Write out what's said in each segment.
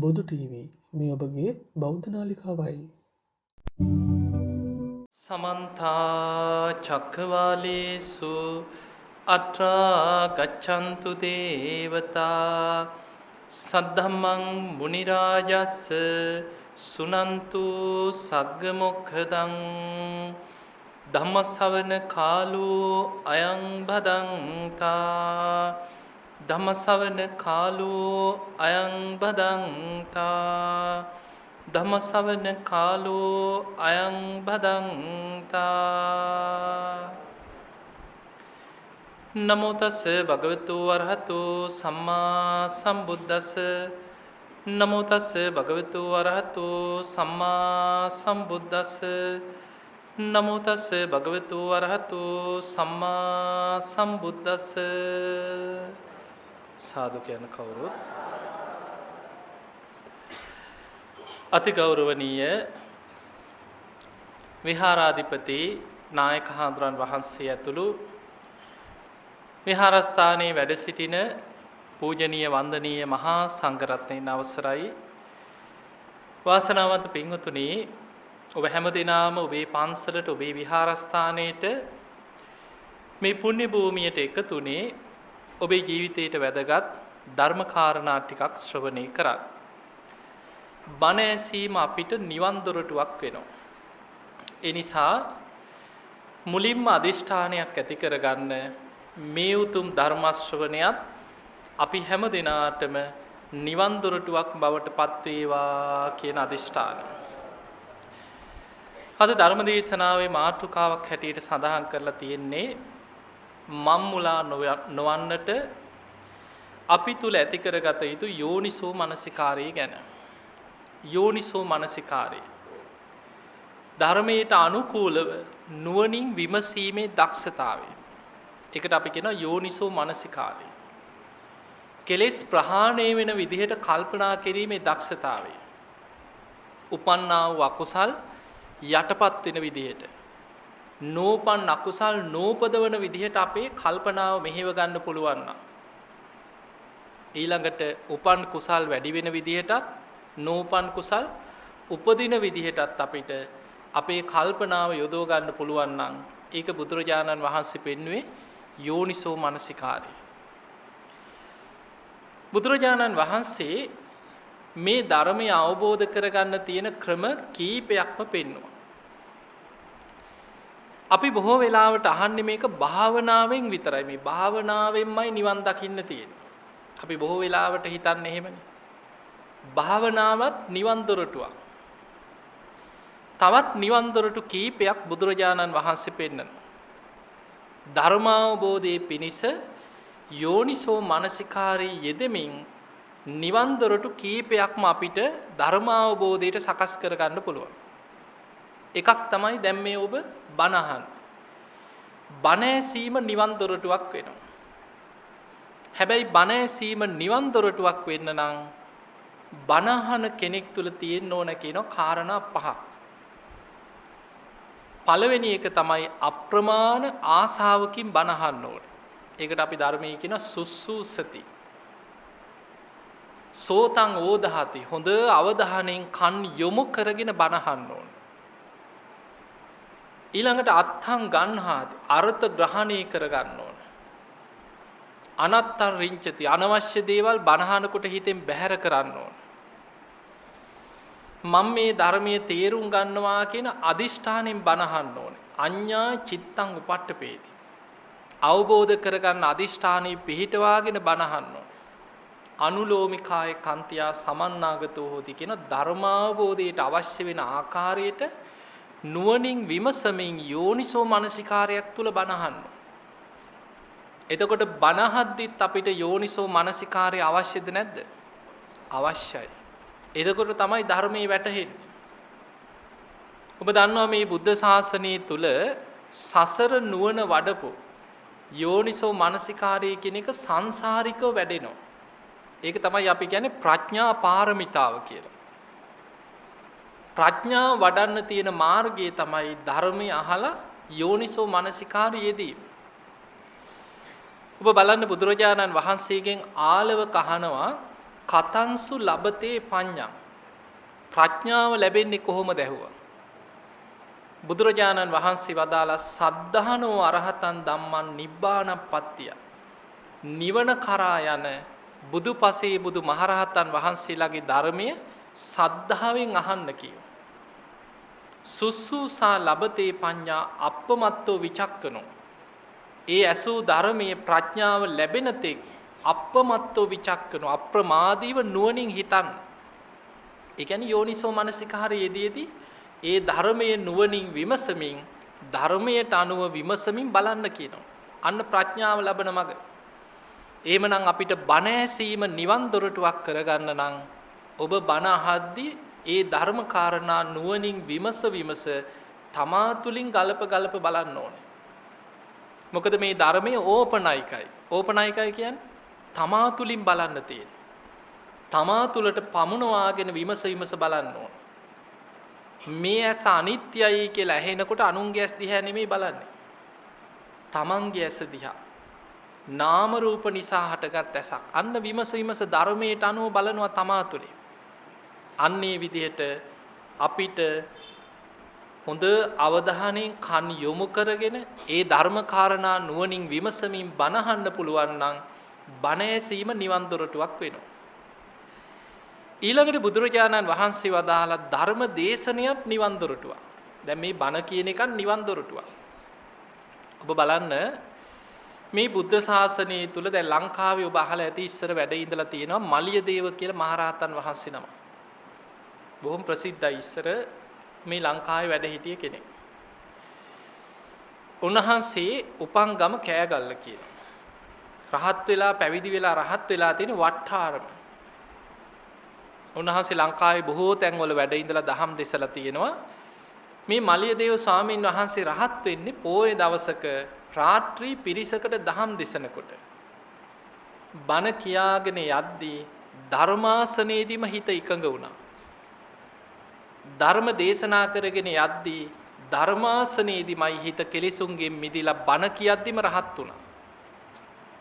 බොදු ටීවී මේ ඔබගේ බෞද්ධ නාලිකාවයි. සමන්තා චක්කවාලේසු අත්‍රා ගච්ඡන්තු දේවතා සද්ධම්මං මුනි රාජස්ස සුනන්තු සග්ග මොක්ඛදං ධම්ම ශ්‍රවණ කාලෝ අයං භදංතා ධම්ම ශ්‍රවණ කාලෝ අයං භදංතා ධම්ම ශ්‍රවණ කාලෝ අයං භදංතා නමෝ තස් භගවතු වරහතු සම්මා සම්බුද්දස්ස නමෝ තස් භගවතු වරහතු සම්මා සම්බුද්දස්ස නමෝ තස් භගවතු වරහතු සම්මා සම්බුද්දස්ස සාදු කියන කවුරුත් අති ගෞරවනීය විහාරාධිපති නායක හාමුදුරන් වහන්සේ ඇතුළු විහාරස්ථානයේ වැඩ සිටින පූජනීය වන්දනීය මහා සංඝරත්නයන් අවසරයි වාසනාවන්ත පින්වතුනි ඔබ හැමදෙනාම ඔබේ පන්සලට ඔබේ විහාරස්ථානයට මේ පුණ්‍ය භූමියට එකතුනේ ඔබේ ජීවිතයට වැදගත් ධර්ම කාරණා ටිකක් ශ්‍රවණය කරන්න. බණ ඇසීම අපිට නිවන් දොරටුවක් වෙනවා. ඒ නිසා මුලින්ම අදිෂ්ඨානයක් ඇති කරගන්න මේ උතුම් ධර්ම ශ්‍රවණයත් අපි හැම දිනාටම නිවන් දොරටුවක් බවට පත් වේවා කියන අදිෂ්ඨානය. අද ධර්ම දේශනාවේ මාතෘකාවක් හැටියට සඳහන් කරලා තියෙන්නේ මම්මුලා නොවන්නට අපි තුල ඇති කරගත යුතු යෝනිසෝ මනසිකාරය ගැන. යෝනිසෝ මනසිකාරය ධර්මයට අනුකූලව නුවණින් විමසීමේ දක්ෂතාවය. ඒකට අපි කියනවා යෝනිසෝ මනසිකාරය. කෙලෙස් ප්‍රහාණය වෙන විදිහට කල්පනා කිරීමේ දක්ෂතාවය. උපන්නා වූ අකුසල් යටපත් වෙන විදිහට නෝපන් අකුසල් නෝපදවන විදිහට අපේ කල්පනාව මෙහෙව ගන්න පුළුවන් නම් ඊළඟට උපන් කුසල් වැඩි වෙන විදිහටත් නෝපන් කුසල් උපදින විදිහටත් අපිට අපේ කල්පනාව යොදව ගන්න පුළුවන් නම් ඒක බුදුරජාණන් වහන්සේ පෙන්වුවේ යෝනිසෝ මනසිකාරය. බුදුරජාණන් වහන්සේ මේ ධර්මය අවබෝධ කරගන්න තියෙන ක්‍රම කීපයක්ම පෙන්වුවා. අපි බොහෝ වෙලාවට අහන්නේ මේක භාවනාවෙන් විතරයි. මේ භාවනාවෙන්මයි නිවන් දකින්න තියෙන්නේ. අපි බොහෝ වෙලාවට හිතන්නේ එහෙමනේ. භාවනාවත් නිවන් දොරටුවක්. තවත් නිවන් දොරටු කීපයක් බුදුරජාණන් වහන්සේ පෙන්නනවා. ධර්මාවබෝධයේ පිණිස යෝනිසෝ මනසිකාරී යෙදෙමින් නිවන් දොරටු කීපයක්ම අපිට ධර්මාවබෝධයට සකස් කරගන්න පුළුවන්. එකක් තමයි දැන් මේ ඔබ බණ අහන්නේ. බණ ඇසීම නිවන් දොරටුවක් වෙනවා. හැබැයි බණ ඇසීම නිවන් දොරටුවක් වෙන්න නම් බණ අහන කෙනෙක් තුල තියෙන්න ඕන කියන කාරණා පහක්. පළවෙනි එක තමයි අප්‍රමාණ ආසාවකින් බණ අහන්න ඕනේ. ඒකට අපි ධර්මයේ කියන සුසුසති. සෝතං ඕදහති හොඳ අවධානයෙන් කන් යොමු කරගෙන බණ අහන්න ඕනේ. ඊළඟට අත්තං ගන්හාති අර්ථ ග්‍රහණය කරගන්න ඕන. අනත්තං රිංචති අනවශ්‍ය දේවල් බනහනකොට හිතෙන් බැහැර කරන්න ඕන. මම මේ ධර්මයේ තේරුම් ගන්නවා කියන අදිෂ්ඨානෙන් බනහන්න ඕනේ. අඤ්ඤා චිත්තං උපට්ඨපේති. අවබෝධ කරගන්න අදිෂ්ඨානෙ පිහිටවාගෙන බනහන්න ඕන. අනුලෝමිකාය කන්තියා සමන්නාගතෝ හොති කියන ධර්මාවබෝධයට අවශ්‍ය වෙන ආකාරයට නුවණින් විමසමින් යෝනිසෝ මනසිකාරයක් තුල බනහන්න. එතකොට බනහද්දිත් අපිට යෝනිසෝ මනසිකාරය අවශ්‍යද නැද්ද? අවශ්‍යයි. එතකොට තමයි ධර්මයේ වැටහෙන්නේ. ඔබ දන්නවා මේ බුද්ධ ශාසනය තුල සසර නුවණ වඩපු යෝනිසෝ මනසිකාරය කියන එක සංසාරිකව වැඩෙනවා. ඒක තමයි අපි කියන්නේ ප්‍රඥා පාරමිතාව කියලා. ප්‍රඥාව වඩන්න තියෙන මාර්ගය තමයි ධර්මය අහලා යෝනිසෝ මනසිකාරයේදී. ඔබ බලන්න බුදුරජාණන් වහන්සේගෙන් ආලව කහනවා කතංසු ලබතේ පඤ්ඤං ප්‍රඥාව ලැබෙන්නේ කොහොමද ඇහුවා. බුදුරජාණන් වහන්සේ වදාලා සද්ධානෝ අරහතන් ධම්මං නිබ්බානප්පත්තිය. නිවන කරා යන බුදුපසේ බුදු මහරහතන් වහන්සේලාගේ ධර්මය සද්ධාවෙන් අහන්න කියෝ. සුස්සුසා ලබතේ පඤ්ඤා අප්පමත්තෝ විචක්කනෝ. ඒ ඇසූ ධර්මයේ ප්‍රඥාව ලැබෙන තෙක් අප්පමත්තෝ විචක්කනෝ අප්‍රමාදීව නුවණින් හිතන්න. ඒ කියන්නේ යෝනිසෝ මනසිකාරයේදී ඒ ධර්මයේ නුවණින් විමසමින් ධර්මයට අනුව විමසමින් බලන්න කියනවා. අන්න ප්‍රඥාව ලබන මඟ. එහෙමනම් අපිට බණ ඇසීම නිවන් දොරටුවක් කරගන්න නම් ඔබ බණ අහද්දී ඒ ධර්ම කාරණා නුවණින් විමස තමා තුලින් ගලප බලන්න ඕනේ. මොකද මේ ධර්මයේ ඕපනයිකයි. ඕපනයිකයි කියන්නේ තමා තුලින් බලන්න තියෙන. තමා තුලට පමුණවාගෙන විමස බලන්න ඕන. මේ ඇස අනිත්‍යයි කියලා ඇහෙනකොට අනුන්ගේ ඇස් දිහා නෙමෙයි බලන්නේ. තමන්ගේ ඇස දිහා. නාම රූප නිසා හටගත් ඇසක්. අන්න විමස ධර්මයට අනුව බලනවා තමා තුලින්. අන්නේ විදිහට අපිට හොඳ අවධානයෙන් කන් යොමු කරගෙන ඒ ධර්ම කාරණා නුවණින් විමසමින් බණහන්න පුළුවන් නම් බණ ඇසීම නිවන් දොරටුවක් වෙනවා. ඊළඟට බුදුරජාණන් වහන්සේ වදාලා ධර්ම දේශනයත් නිවන් දොරටුවක්. දැන් මේ බණ කියන එකත් නිවන් දොරටුවක්. ඔබ බලන්න මේ බුද්ධ ශාසනය තුල දැන් ලංකාවේ ඔබ අහලා ඇති ඉස්සර වැඩ ඉඳලා තියෙනවා මලියදේව කියලා මහරහතන් වහන්සේ නම. බොහොම ප්‍රසිද්ධයි ඉස්සර මේ ලංකාවේ වැඩ හිටිය කෙනෙක්. උන්වහන්සේ උපන් ගම කෑගල්ල කියනවා. රහත් වෙලා පැවිදි වෙලා රහත් වෙලා තියෙන වට්ටාරම. උන්වහන්සේ ලංකාවේ බොහෝ තැන්වල වැඩ ඉඳලා දහම් දෙසලා තියෙනවා. මේ මලියදේව ස්වාමීන් වහන්සේ රහත් වෙන්නේ පොයේ දවසක රාත්‍රී පිරිසකට දහම් දෙසනකොට. බණ කියාගෙන යද්දී ධර්මාසනයේදීම හිත එකඟ වුණා. ධර්ම දේශනා කරගෙන යද්දී ධර්මාසනයේදීමයි හිත කෙලෙසුන්ගෙන් මිදිලා බණ කියද්දිම රහත් වුණා.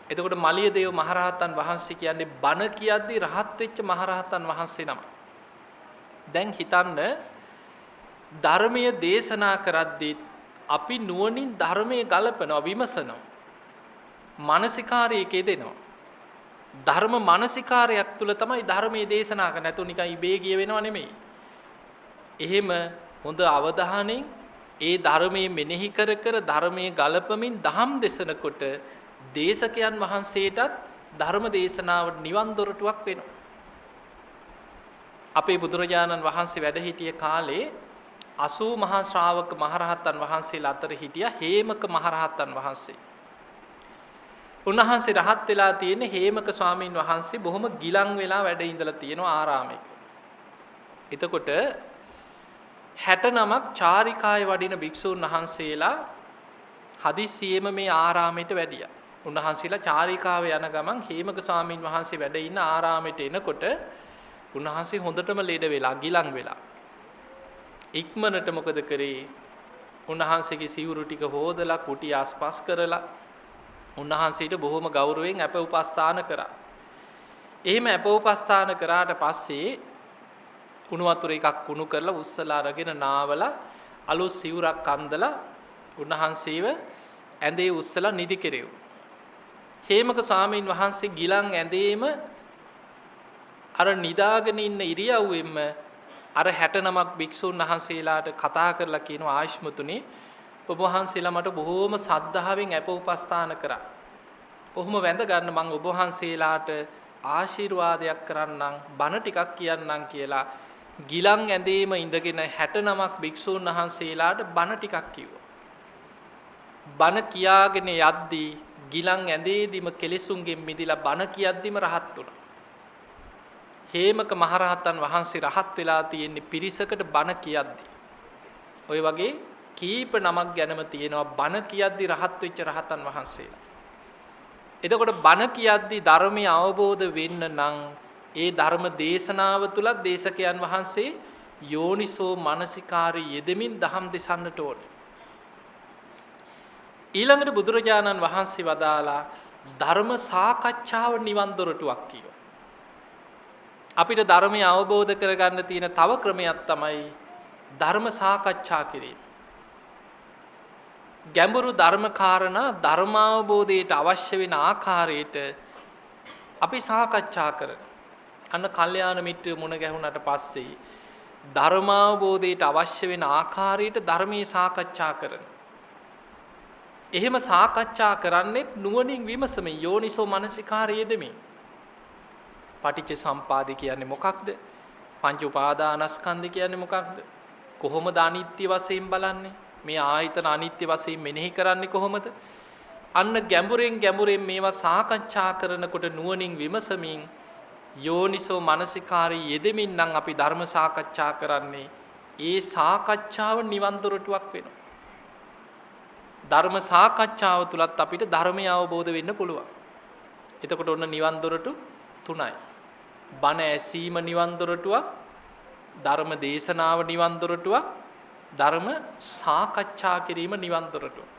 එතකොට මලියදේව මහරහතන් වහන්සේ කියන්නේ බණ කියද්දී රහත් වෙච්ච මහරහතන් වහන්සේ නම. දැන් හිතන්න ධර්මයේ දේශනා කරද්දී අපි නුවණින් ධර්මයේ ගලපනවා විමසනවා. මානසිකාරයේ දෙනවා. ධර්ම මානසිකාරයක් තුල තමයි ධර්මයේ දේශනා කරන්නේ. නැතු නිකන් ඉබේ කිය වෙනව නෙමෙයි. එහෙම හොඳ අවධානයෙන් ඒ ධර්මයේ මෙනෙහි කර ධර්මයේ ගලපමින් දහම් දෙසනකොට දේශකයන් වහන්සේටත් ධර්ම දේශනාව නිවන් දොරටුවක් වෙනවා. අපේ බුදුරජාණන් වහන්සේ වැඩ හිටිය කාලේ 80 මහා ශ්‍රාවක මහරහතන් වහන්සේලා අතර හිටියා හේමක මහරහතන් වහන්සේ. උන්වහන්සේ රහත් වෙලා තියෙන හේමක ස්වාමීන් වහන්සේ බොහොම ගිලන් වෙලා වැඩ ඉඳලා තියෙනවා ආරාමයක. එතකොට 69ක් චාරිකායේ වඩින භික්ෂූන් වහන්සේලා හදිස්සියෙම මේ ආරාමයට වැඩියා. උන්වහන්සේලා චාරිකාවේ යන ගමන් හේමක ස්වාමීන් වහන්සේ වැඩ ඉන්න ආරාමයට එනකොට උන්වහන්සේ හොඳටම ලෙඩ වෙලා ගිලන් වෙලා. ඉක්මනට මොකද කරේ? උන්වහන්සේගේ සිවුරු ටික හොදලා කුටි ආස්පස් කරලා උන්වහන්සේට බොහොම ගෞරවයෙන් අප උපස්ථාන කරා. එහෙම අප උපස්ථාන කරාට පස්සේ කුණු වතුර එකක් කුණු කරලා උස්සලා අරගෙන නාවලා අලුත් සිවුරක් අන්දලා උන්වහන්සේව ඇඳේ උස්සලා නිදි කෙරෙව්වා. හේමක ස්වාමීන් වහන්සේ ගිලන් ඇඳේම අර නිදාගෙන ඉන්න ඉරියව්වෙම අර 69ක් භික්ෂුන් වහන්සේලාට කතා කරලා කියනවා ආයුෂ්මතුනි ඔබ වහන්සේලා මට බොහෝම සද්ධාවෙන් අප උපස්ථාන කරා. ඔහොම වැඳ ගන්න මම ඔබ වහන්සේලාට ආශිර්වාදයක් කරන්නම් බණ ටිකක් කියන්නම් කියලා ගිලන් ඇඳේම ඉඳගෙන 69ක් භික්ෂුන් වහන්සේලාට බණ ටිකක් කිව්වා. බණ කියාගෙන යද්දී ගිලන් ඇඳේදීම කෙලෙසුන්ගෙන් මිදිලා බණ කියද්දිම රහත් වුණා. හේමක මහරහතන් වහන්සේ රහත් වෙලා තියෙන්නේ පිරිසකට බණ කියද්දී. ඔය වගේ කීප නමක් ගැනම තියෙනවා බණ කියද්දී රහත් වෙච්ච රහතන් වහන්සේලා. එතකොට බණ කියද්දී ධර්මය අවබෝධ වෙන්න නම් ඒ ධර්ම දේශනාව තුලත් දේශකයන් වහන්සේ යෝනිසෝ මනසිකාරී යෙදෙමින් දහම් දෙසන්නට ඕනේ. ඊළඟට බුදුරජාණන් වහන්සේ වදාලා ධර්ම සාකච්ඡාව නිවන් දොරටුවක් කියනවා. අපිට ධර්මය අවබෝධ කරගන්න තියෙන තව ක්‍රමයක් තමයි ධර්ම සාකච්ඡා කිරීම. ගැඹුරු ධර්ම කාරණා ධර්මාවබෝධයට අවශ්‍ය වෙන ආකාරයට අපි සාකච්ඡා කරන. අන්න කල්යාණ මිත්‍රය මුණ ගැහුණට පස්සේ ධර්මාවබෝධයට අවශ්‍ය වෙන ආකාරයට ධර්මයේ සාකච්ඡා කරන. එහෙම සාකච්ඡා කරන්නෙත් නුවණින් විමසමින් යෝනිසෝ මනසිකාරය යෙදමින්. පටිච්ච සම්පාදය කියන්නේ මොකක්ද? පංච උපාදානස්කන්ධය කියන්නේ මොකක්ද? කොහොමද අනිත්‍ය වශයෙන් බලන්නේ? මේ ආයතන අනිත්‍ය වශයෙන් මෙනෙහි කරන්නේ කොහොමද? අන්න ගැඹුරෙන් මේවා සාකච්ඡා කරනකොට නුවණින් විමසමින් යෝනිසෝ මනසිකාරී යෙදෙමින් නම් අපි ධර්ම සාකච්ඡා කරන්නේ. ඒ සාකච්ඡාව නිවන් දොරටුවක් වෙනවා. ධර්ම සාකච්ඡාව තුලත් අපිට ධර්මය අවබෝධ වෙන්න පුළුවන්. එතකොට ඔන්න නිවන් දොරටු තුනයි. බණ ඇසීම නිවන් දොරටුවක්, ධර්ම දේශනාව නිවන් දොරටුවක්, ධර්ම සාකච්ඡා කිරීම නිවන් දොරටුවක්.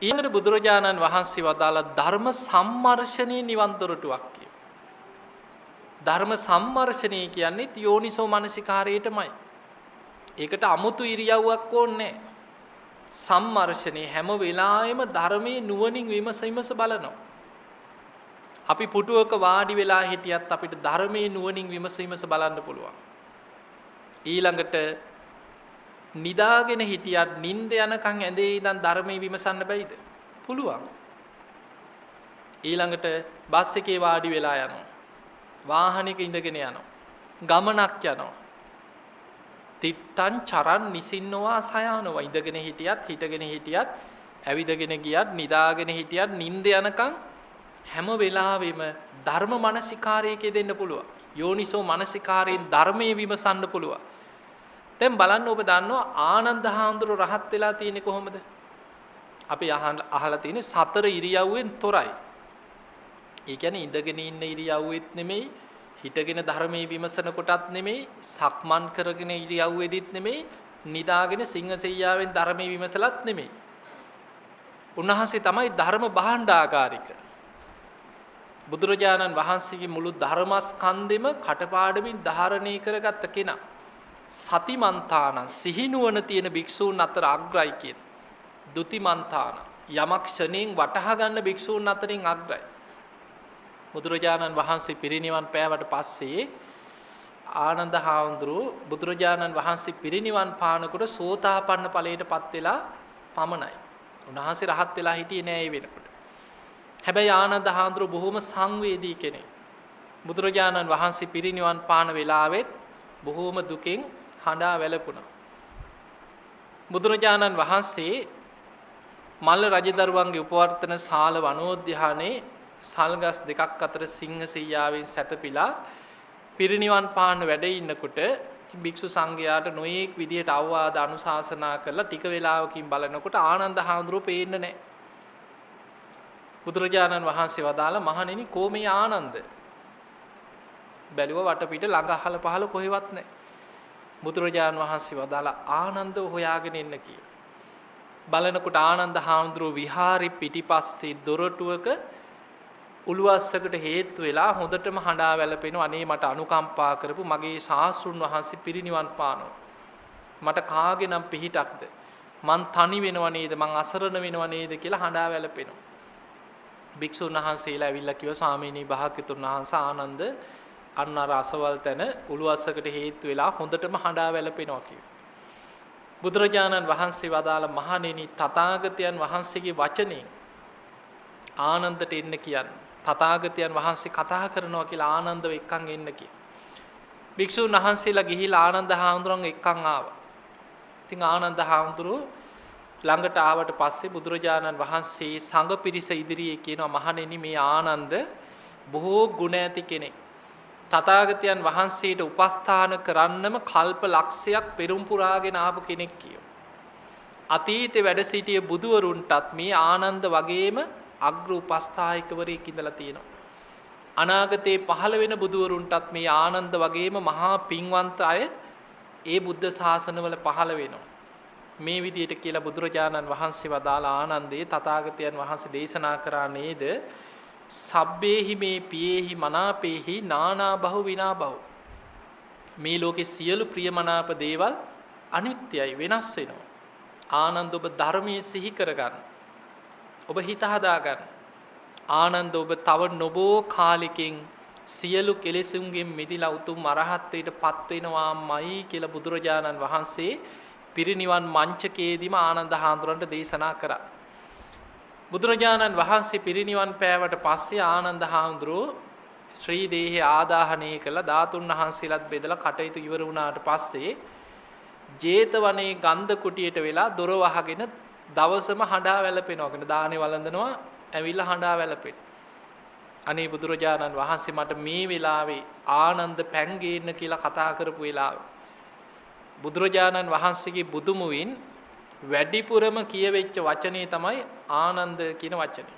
ඊළඟට බුදුරජාණන් වහන්සේ වදාළ ධර්ම සම්මර්ෂණේ නිවන් දොරටුවක් කිය. ධර්ම සම්මර්ෂණය කියන්නේ යෝනිසෝ මනසිකාරයටමයි. ඒකට 아무තු ඉරියව්වක් ඕනේ නැහැ. සම්මර්ෂණේ හැම වෙලාවෙම ධර්මයේ නුවණින් විමස බලනවා. අපි පුටුවක වාඩි වෙලා හිටියත් අපිට ධර්මයේ නුවණින් විමස බලන්න පුළුවන්. ඊළඟට නිදාගෙන හිටියත් නිින්ද යනකන් ඇඳේ ඉඳන් ධර්මයේ විමසන්න බැයිද? පුළුවන්. ඊළඟට බස් එකේ වාඩි වෙලා යනවා. වාහනයක ඉඳගෙන යනවා. ගමනක් යනවා. තිට්ටං චරන් නිසින්නවා සයානවා. ඉඳගෙන හිටියත් හිටගෙන හිටියත් ඇවිදගෙන ගියත් නිදාගෙන හිටියත් නිින්ද යනකන් හැම වෙලාවෙම ධර්ම මනසිකාරයකේ දෙන්න පුළුවන්. යෝනිසෝ මනසිකාරයෙන් ධර්මයේ විමසන්න පුළුවන්. දැන් බලන්න ඔබ දන්නවා ආනන්ද හාමුදුරුවෝ රහත් වෙලා තියෙන්නේ කොහොමද? අපි අහලා තියෙන්නේ සතර ඉරියව්වෙන් තොරයි. ඒ කියන්නේ ඉඳගෙන ඉන්න ඉරියව්වෙත් නෙමෙයි, හිටගෙන ධර්මයේ විමසන කොටත් නෙමෙයි, සක්මන් කරගෙන ඉරියව්වෙදිත් නෙමෙයි, නිදාගෙන සිංහසෙයියාවෙන් ධර්මයේ විමසලත් නෙමෙයි. උන්වහන්සේ තමයි ධර්ම භාණ්ඩාගාරික. බුදුරජාණන් වහන්සේගේ මුළු ධර්මස්කන්ධෙම කටපාඩමින් ධාරණය කරගත්ත කෙනා. සතිමන්තාන සිහිනුවන තියෙන භික්ෂූන් අතර අග්‍රයි කියන. දුතිමන්තාන යමක් ක්ෂණයෙන් වටහා ගන්න භික්ෂූන් අතරින් අග්‍රයි. බුදුරජාණන් වහන්සේ පිරිනිවන් පෑවට පස්සේ ආනන්ද හාමුදුරුවෝ බුදුරජාණන් වහන්සේ පිරිනිවන් පානකොට සෝතාපන්න ඵලයටපත් වෙලා පමණයි. උන්වහන්සේ රහත් වෙලා හිටියේ නෑ ඒ වෙනකොට. හැබැයි ආනන්ද හාමුදුරුවෝ බොහොම සංවේදී කෙනෙක්. බුදුරජාණන් වහන්සේ පිරිනිවන් පාන වෙලාවෙත් බොහොම දුකෙන් හඬා වැළපුණා. බුදුරජාණන් වහන්සේ මල්ල රජදරුවන්ගේ උපවර්තන ශාල වනෝද්‍යානයේ සල්ගස් දෙකක් අතර සිංහසෙයියාවෙන් සැතපීලා පිරිනිවන් පාන වැඩ ඉන්නකොට භික්ෂු සංඝයාට නොයේක් විදියට අවවාද අනුශාසනා කරලා ටික වෙලාවකින් බලනකොට ආනන්ද හාමුදුරුවෝ පේන්නේ නැහැ. බුදුරජාණන් වහන්සේ වදාලා මහණෙනි කොමේ ආනන්ද? බැලුව වටපිට ළඟ අහල පහල කොහෙවත් නැහැ. බුදුරජාණන් වහන්සේ වදාලා ආනන්දව හොයාගෙන එන්න කියලා. බලනකොට ආනන්ද හාමුදුරුවෝ විහාරෙ පිටිපස්සේ දොරටුවක උළුවස්සකට හේතු වෙලා හොඳටම හඬා වැළපෙනවා. අනේ මට අනුකම්පා කරපු මගේ ශාස්ත්‍රුන් වහන්සේ පිරිනිවන් පානවා. මට කාගේ නම් පිහිටක්ද? මං තනි වෙනව නේද? මං අසරණ වෙනව නේද කියලා හඬා වැළපෙනවා. භික්ෂුන් වහන්සේලා ඇවිල්ලා කිව්වා ස්වාමීනි භාග්‍යතුන් වහන්සේ ආනන්ද අන්න අර අසවල් තැන උළුවස්සකට හේතු වෙලා හොඳටම හඬා වැළපෙනවා කිව්වා. බුදුරජාණන් වහන්සේ වදාළ මහණෙනි තථාගතයන් වහන්සේගේ වචනේ ආනන්දට එන්න කියන්නේ. තථාගතයන් වහන්සේ කතා කරනවා කියලා ආනන්දව එක්කන් එන්න කිය. භික්ෂුන් වහන්සේලා ගිහිලා ආනන්ද හාමුදුරන් එක්කන් ආවා. ඉතින් ආනන්ද හාමුදුරුවෝ ළඟට ආවට පස්සේ බුදුරජාණන් වහන්සේ සංඝ පිරිස ඉදිරියේ කියනවා මහණෙනි මේ ආනන්ද බොහෝ ගුණ ඇති කෙනෙක්. තථාගතයන් වහන්සේට උපස්ථාන කරන්නම කල්ප ලක්ෂයක් පෙරම් පුරාගෙන ආපු කෙනෙක් කියෝ. අතීතේ වැඩ සිටිය බුදුවරුන්ටත් මේ ආනන්ද වගේම අග්‍ර උපස්ථායකවරයෙක් ඉඳලා තියෙනවා. අනාගතේ පහළ වෙන බුදුවරුන්ටත් මේ ආනන්ද වගේම මහා පින්වන්ත අය ඒ බුද්ධ ශාසනවල පහළ වෙනවා. මේ විදිහට කියලා බුදුරජාණන් වහන්සේ වදාළ ආනන්දේ තථාගතයන් වහන්සේ දේශනා කරා නේද? සබ්බේහි මේ පියේහි මනාපේහි නානා බහු විනා බහු. මේ ලෝකේ සියලු ප්‍රියමනාප දේවල් අනිත්‍යයි, වෙනස් වෙනවා. ආනන්ද ඔබ ධර්මයේ සිහි කරගන්න. ඔබ හිත හදාගන්න. ආනන්ද ඔබ තව නොබෝ කාලෙකින් සියලු කෙලෙසුන්ගෙන් මිදිලා උතුම් අරහත්ත්වයට පත් වෙනවාමයි කියලා බුදුරජාණන් වහන්සේ පිරිනිවන් මංචකයේදීම ආනන්ද හාමුදුරන්ට දේශනා කරා. බුදුරජාණන් වහන්සේ පිරිනිවන් පෑවට පස්සේ ආනන්ද හාමුදුරුවෝ ශ්‍රී දේහය ආදාහනය කළා. ධාතුන් වහන්සේලාත් බෙදලා කටයුතු ඉවර වුණාට පස්සේ ජේතවනයේ ගන්ධ කුටියට වෙලා දොර වහගෙන දවසම හඬා වැළපෙනවා. කියන දානේ වළඳනවා, ඇවිල්ලා හඬා වැළපෙන. අනේ බුදුරජාණන් වහන්සේ මට මේ වෙලාවේ ආනන්ද පැන් ගේන්න කියලා කතා කරපු වෙලාව. බුදුරජාණන් වහන්සේගේ බුදුමුවින් වැඩිපුරම කියවෙච්ච වචනේ තමයි ආනන්ද කියන වචනේ.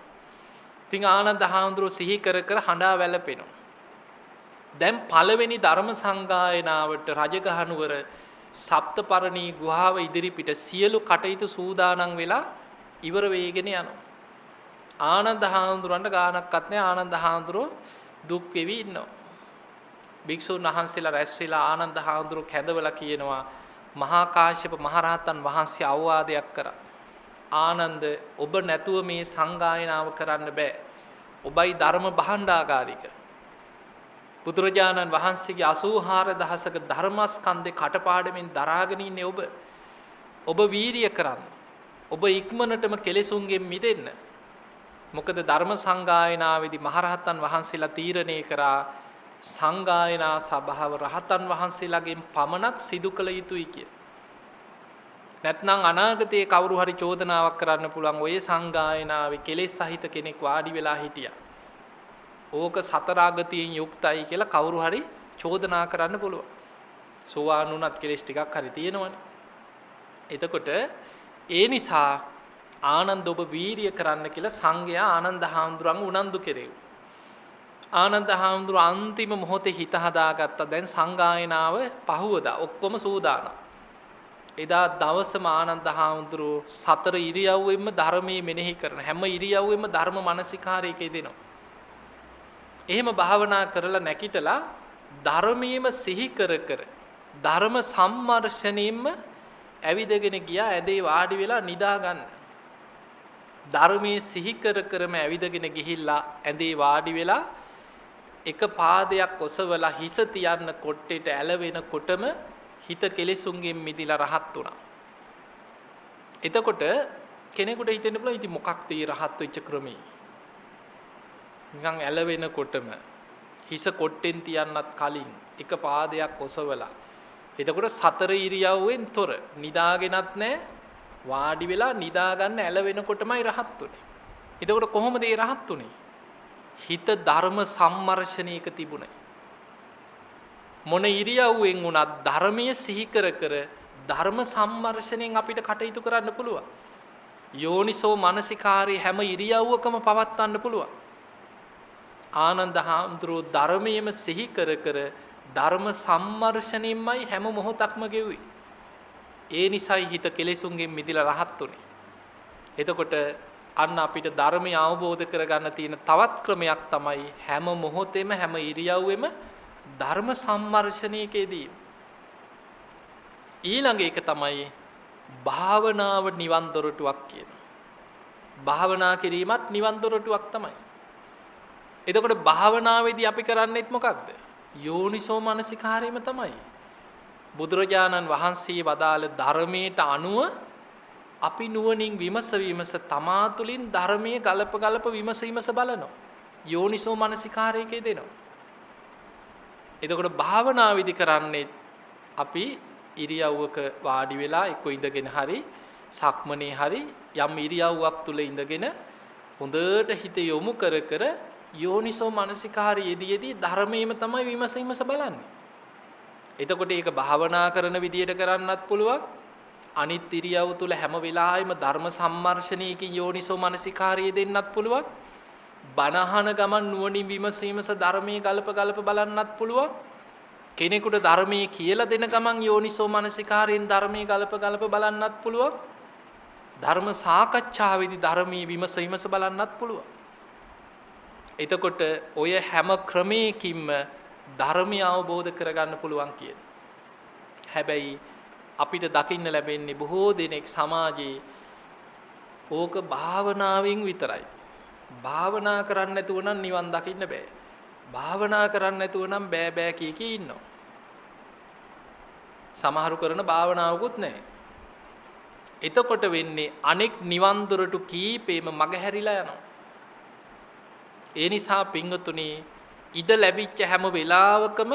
ඉතින් ආනන්ද හාමුදුරුවෝ සිහි කර කර හඬා වැළපෙනවා. දැන් පළවෙනි ධර්ම සංගායනාවට රජගහනුවර සප්තපරණී ගුහාව ඉදිරිපිට සියලු කටයුතු සූදානම් වෙලා ඉවර වෙගෙන යනවා. ආනන්ද හාමුදුරන්ට ගානක්වත් නැහැ. ආනන්ද හාමුදුරුවෝ දුක් වෙවි ඉන්නවා. භික්ෂුන් වහන්සේලා රැස් වෙලා ආනන්ද හාමුදුරුවෝ කැඳවලා කියනවා, මහා කාශ්‍යප මහරහතන් වහන්සේ අවවාදයක් කරා. ආනන්ද ඔබ නැතුව මේ සංගායනාව කරන්න බෑ. ඔබයි ධර්ම භාණ්ඩාගාරික. බුදුරජාණන් වහන්සේගේ 84000ක ධර්මස්කන්ධේ කටපාඩමින් දරාගෙන ඉන්නේ ඔබ. ඔබ වීරිය කරන්න. ඔබ ඉක්මනටම කෙලෙසුන්ගෙන් මිදෙන්න. මොකද ධර්ම සංගායනාවේදී මහරහතන් වහන්සේලා තීරණය කරා සංගායනා සභාව රහතන් වහන්සේලාගෙන් පමණක් සිදු කළ යුතුයි කියලා. නැත්නම් අනාගතයේ කවුරු හරි චෝදනාවක් කරන්න පුළුවන් ඔය සංගායනාවේ කෙලෙස් සහිත කෙනෙක් වාඩි වෙලා හිටියා. ඕක සතර අගතියෙන් යුක්තයි කියලා කවුරු හරි චෝදනා කරන්න පුළුවන්. සෝවාන් වුණත් කෙලෙස් ටිකක් හරි තියෙනවනේ. එතකොට ඒ නිසා ආනන්ද ඔබ වීරිය කරන්න කියලා සංඝයා ආනන්ද හාමුදුරන්ව උනන්දු කෙරෙව්වා. ආනන්ද හාමුදුරුව අන්තිම මොහොතේ හිත හදාගත්තා. දැන් සංගායනාව පහුවදා ඔක්කොම සූදානම්. එදා දවසම ආනන්ද හාමුදුරුව සතර ඉරියව්වෙම ධර්මයේ මෙනෙහි කරන හැම ඉරියව්වෙම ධර්ම මානසිකාරයක යෙදෙනවා. එහෙම භාවනා කරලා නැකිටලා ධර්මයේම සිහි කර කර ධර්ම සම්මර්ෂණයෙන්ම ඇවිදගෙන ගියා. ඇදේ වාඩි වෙලා නිදා ගන්න. ධර්මයේ සිහි කර කරම ඇවිදගෙන ගිහිල්ලා ඇදේ වාඩි වෙලා එක පාදයක් ඔසවලා හිස තියන්න කොට්ටේට ඇලවෙනකොටම හිත කෙලෙසුන්ගෙන් මිදිලා රහත් වුණා. එතකොට කෙනෙකුට හිතෙන්න පුළුවන් ඉතින් මොකක්ද මේ රහත් වෙච්ච ක්‍රමය? නිකන් ඇලවෙනකොටම හිස කොට්ටෙන් තියන්නත් කලින් එක පාදයක් ඔසවලා. එතකොට සතර ඉරියව්වෙන් තොර නිදාගෙනත් නැහැ, වාඩි වෙලා නිදා ගන්න ඇලවෙනකොටමයි රහත් උනේ. එතකොට කොහොමද මේ රහත් උනේ? හිත ධර්ම සම්මර්ෂණයක තිබුණේ. මොන ඉරියව්වෙන් වුණත් ධර්මයේ සිහි කර කර ධර්ම සම්මර්ෂණයෙන් අපිට කටයුතු කරන්න පුළුවන්. යෝනිසෝ මනසිකාරී හැම ඉරියව්වකම පවත්වන්න පුළුවන්. ආනන්ද හාමුදුරුවෝ ධර්මයේම සිහි කර කර ධර්ම සම්මර්ෂණයෙන්මයි හැම මොහොතක්ම ගෙව්වේ. ඒ නිසයි හිත කෙලෙසුන්ගෙන් මිදිලා රහත් උනේ. එතකොට අන්න අපිට ධර්මය අවබෝධ කරගන්න තියෙන තවත් ක්‍රමයක් තමයි හැම මොහොතෙම හැම ඉරියව්වෙම ධර්ම සම්මර්ෂණයකදී. ඊළඟ එක තමයි භාවනාව නිවන් දොරටුවක් කියන. භාවනා කිරීමත් නිවන් දොරටුවක් තමයි. එතකොට භාවනාවේදී අපි කරන්නේත් මොකක්ද? යෝනිසෝ මනසිකාරයම තමයි. බුදුරජාණන් වහන්සේ වදාළ ධර්මයට අනුව අපි නුවණින් විමස තමා තුළින් ධර්මයේ ගලප විමස බලනවා. යෝනිසෝ මනසිකාරයකේ දෙනවා. එතකොට භාවනාවේදී කරන්නේ අපි ඉරියව්වක වාඩි වෙලා එක්ක ඉඳගෙන හරි සක්මනේ හරි යම් ඉරියව්වක් තුල ඉඳගෙන හොඳට හිත යොමු කර කර යෝනිසෝ මනසිකාරයේදී ධර්මයේම තමයි විමස බලන්නේ. එතකොට ඒක භාවනා කරන විදියට කරන්නත් පුළුවන්. අනිත් ඉරියව් තුල හැම වෙලාවෙම ධර්ම සම්මර්ෂණයකින් යෝනිසෝ මනසිකාරය දෙන්නත් පුළුවන්. බණහන ගමන් නුවණින් විමසීමස ධර්මයේ ගලප බලන්නත් පුළුවන්. කෙනෙකුට ධර්මයේ කියලා දෙන ගමන් යෝනිසෝ මනසිකාරයෙන් ධර්මයේ ගලප බලන්නත් පුළුවන්. ධර්ම සාකච්ඡාවේදී ධර්මයේ විමස බලන්නත් පුළුවන්. එතකොට ඔය හැම ක්‍රමයකින්ම ධර්මය අවබෝධ කරගන්න පුළුවන් කියන. හැබැයි අපිට දකින්න ලැබෙන්නේ බොහෝ දෙනෙක් සමාජයේ ඕක භාවනාවෙන් විතරයි. භාවනා කරන්නේ නැතුව නම් නිවන් දකින්න බෑ. භාවනා කරන්නේ නැතුව නම් බෑ බෑ කී කී ඉන්නවා. සමහරු කරන භාවනාවකුත් නැහැ. එතකොට වෙන්නේ අනෙක් නිවන් දොරටු කීපෙම මගහැරිලා යනවා. ඒ නිසා පින්වතුනි ඉඩ ලැබිච්ච හැම වෙලාවකම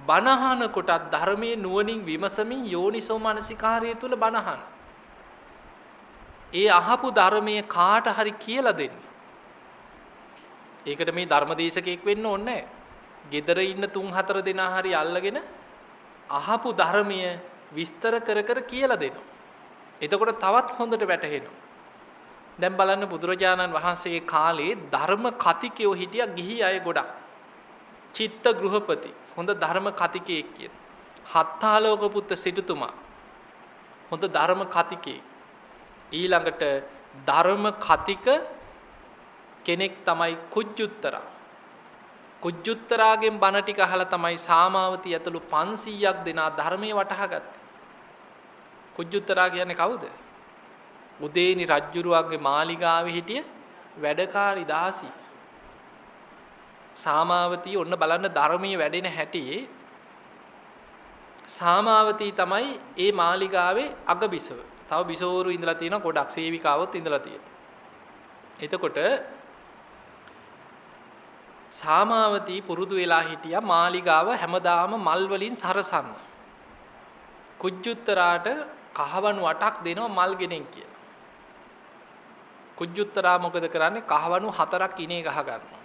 බණහන කොටත් ධර්මයේ නුවණින් විමසමින් යෝනිසෝ මනසිකාරය තුල බණහන. ඒ අහපු ධර්මයේ කාට හරි කියලා දෙන්න. ඒකට මේ ධර්මදේශකෙක් වෙන්න ඕනේ නැහැ. gedara ඉන්න 3-4 දෙනා හරි අල්ලගෙන අහපු ධර්මය විස්තර කර කර කියලා දෙනවා. එතකොට තවත් හොඳට වැටහෙනවා. දැන් බලන්න බුදුරජාණන් වහන්සේගේ කාලේ ධර්ම කතිකයෝ හිටියා ගිහි අය ගොඩක්. චිත්ත ගෘහපති හොඳ ධර්ම කතිකයෙක් කියන. හත්තාලෝක පුත්ත සිටුතුමා හොඳ ධර්ම කතිකයෙක්. ඊළඟට ධර්ම කතික කෙනෙක් තමයි කුජ්ජුත්තරා. කුජ්ජුත්තරාගෙන් බණ ටික අහලා තමයි සාමාවතී ඇතුළු 500ක් දෙනා ධර්මයේ වටහා ගත්තේ. කුජ්ජුත්තරා කියන්නේ කවුද? උදේනි රජ්ජුරුවන්ගේ මාලිගාවේ හිටිය වැඩකාරි දාසි. සාමාවතී ඔන්න බලන්න ධර්මයේ වැඩෙන හැටි. සාමාවතී තමයි ඒ මාලිගාවේ අගබිසව. තව බිසවරු ඉඳලා තියෙනවා ගොඩක්, සේවිකාවොත් ඉඳලා තියෙනවා. එතකොට සාමාවතී පුරුදු වෙලා හිටියා මාලිගාව හැමදාම මල් වලින් සරසන්න. කුජ්ජුත්තරාට කහවණු 8ක් දෙනවා මල් ගෙනෙන් කියලා. කුජ්ජුත්තරා මොකද කරන්නේ? කහවණු 4ක් ඉනේ ගහ ගන්නවා.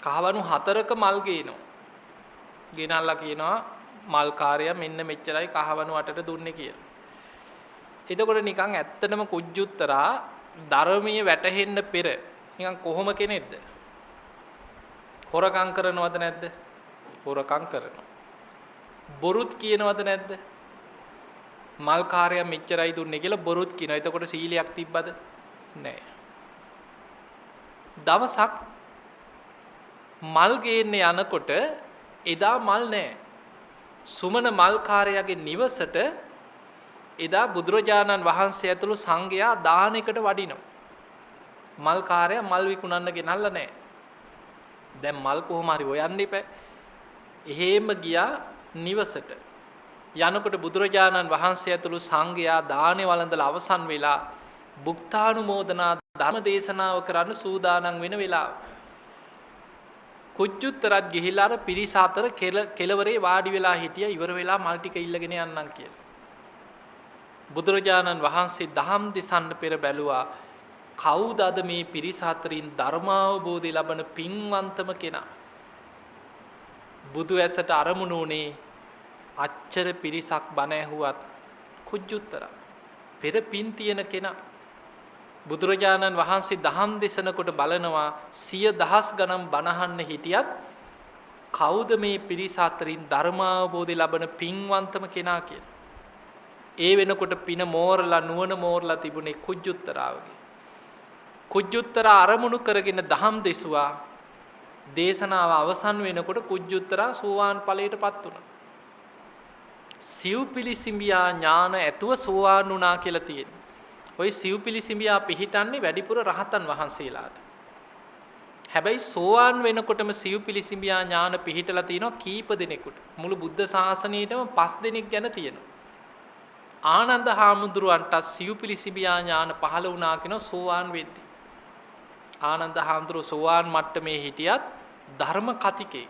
කහවණු 4ක මල් ගේනවා. ගෙනල්ලා කියනවා මල් කාර්යය මෙන්න මෙච්චරයි කහවණු 8ට දුන්නේ කියලා. එතකොට නිකන් ඇත්තටම කුජ්ජුත්තරා ධර්මයේ වැටහෙන්න පෙර නිකන් කොහොම කෙනෙක්ද? හොරකම් කරනවද නැද්ද? හොරකම් කරනවා. බොරුත් කියනවද නැද්ද? මල් කාර්යය මෙච්චරයි දුන්නේ කියලා බොරුත් කියනවා. එතකොට සීලයක් තිබ්බද? නැහැ. දවසක් මල් ගේන්න යනකොට එදා මල් නැහැ. සුමන මල් කාර්යයාගේ නිවසට එදා බුදුරජාණන් වහන්සේ ඇතුළු සංඝයා දානයකට වඩිනවා. මල් කාර්යය මල් විකුණන්න ගෙනල්ලා නැහැ. දැන් මල් කොහොම හරි හොයන්න ඉපැ. එහෙම ගියා නිවසට. යනකොට බුදුරජාණන් වහන්සේ ඇතුළු සංඝයා දානේ වළඳලා අවසන් වෙලා බුක්තානුමෝදනා ධර්ම දේශනාව කරන්න සූදානම් වෙන වෙලාව. කුජ්ජුත්තරත් ගිහිල්ලා අර පිරිස අතර කෙළවරේ වාඩි වෙලා හිටියා. ඉවර වෙලා මල් ටික ඉල්ලගෙන යන්නම් කියලා. බුදුරජාණන් වහන්සේ දහම් දෙසන්න පෙර බැලුවා කවුද අද මේ පිරිස අතරින් ධර්මාවබෝධය ලබන පින්වන්තම කෙනා? බුදු ඇසට අරමුණු උනේ අච්චර පිරිසක් බණ ඇහුවත් කුජ්ජුත්තරා. පෙර පින් තියෙන කෙනා. බුදුරජාණන් වහන්සේ දහම් දෙසනකොට බලනවා 100,000 ගණන් බණහන්න හිටියත් කවුද මේ පිරිස අතරින් ධර්මාවබෝධය ලබන පින්වන්තම කෙනා කියලා. ඒ වෙනකොට පින මෝරලා නුවණ මෝරලා තිබුණේ කුජ්ජුත්තරාවගේ. කුජ්ජුත්තරා අරමුණු කරගෙන දහම් දෙසුවා. දේශනාව අවසන් වෙනකොට කුජ්ජුත්තරා සෝවාන් ඵලයටපත් වුණා. සිව්පිලිසිඹියා ඥාන ඇතුව සෝවාන් වුණා කියලා තියෙනවා. ওই සිව්පිලිසිඹියා පිහිටන්නේ වැඩිපුර රහතන් වහන්සේලාට. හැබැයි සෝවාන් වෙනකොටම සිව්පිලිසිඹියා ඥාන පිහිටලා තියෙනවා කීප දෙනෙකුට. මුළු බුද්ධ ශාසනයේටම 5 දෙනෙක් ගැන තියෙනවා. ආනන්ද හාමුදුරුවන්ට සිව්පිලිසිඹියා ඥාන පහළ වුණා කියන සෝවාන් වෙද්දී. ආනන්ද හාමුදුරුවෝ සෝවාන් මට්ටමේ හිටියත් ධර්ම කතිකේ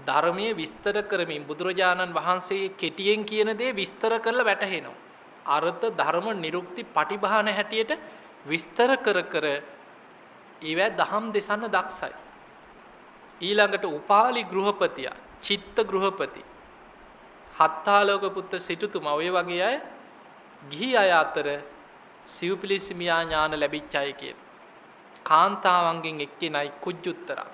ධර්මයේ විස්තර කරමින් බුදුරජාණන් වහන්සේ කෙටියෙන් කියන දේ විස්තර කරලා වැටහෙනවා. අර්ථ ධර්ම නිරුක්ති පටිභාන හැටියට විස්තර කර කර ඊවැ දහම් දෙසන්න දක්ෂයි. ඊළඟට උපාලි ගෘහපතියා චිත්ත ගෘහපති හත්තාලෝක පුත්ත සිටුතුමා ඔය වගේ අය ගිහි අය අතර සිව්පිලිසිමියා ඥාන ලැබිච්ච අය කියන කාන්තාවන්ගෙන් එක්කෙනයි කුජ්ජුත්තරා.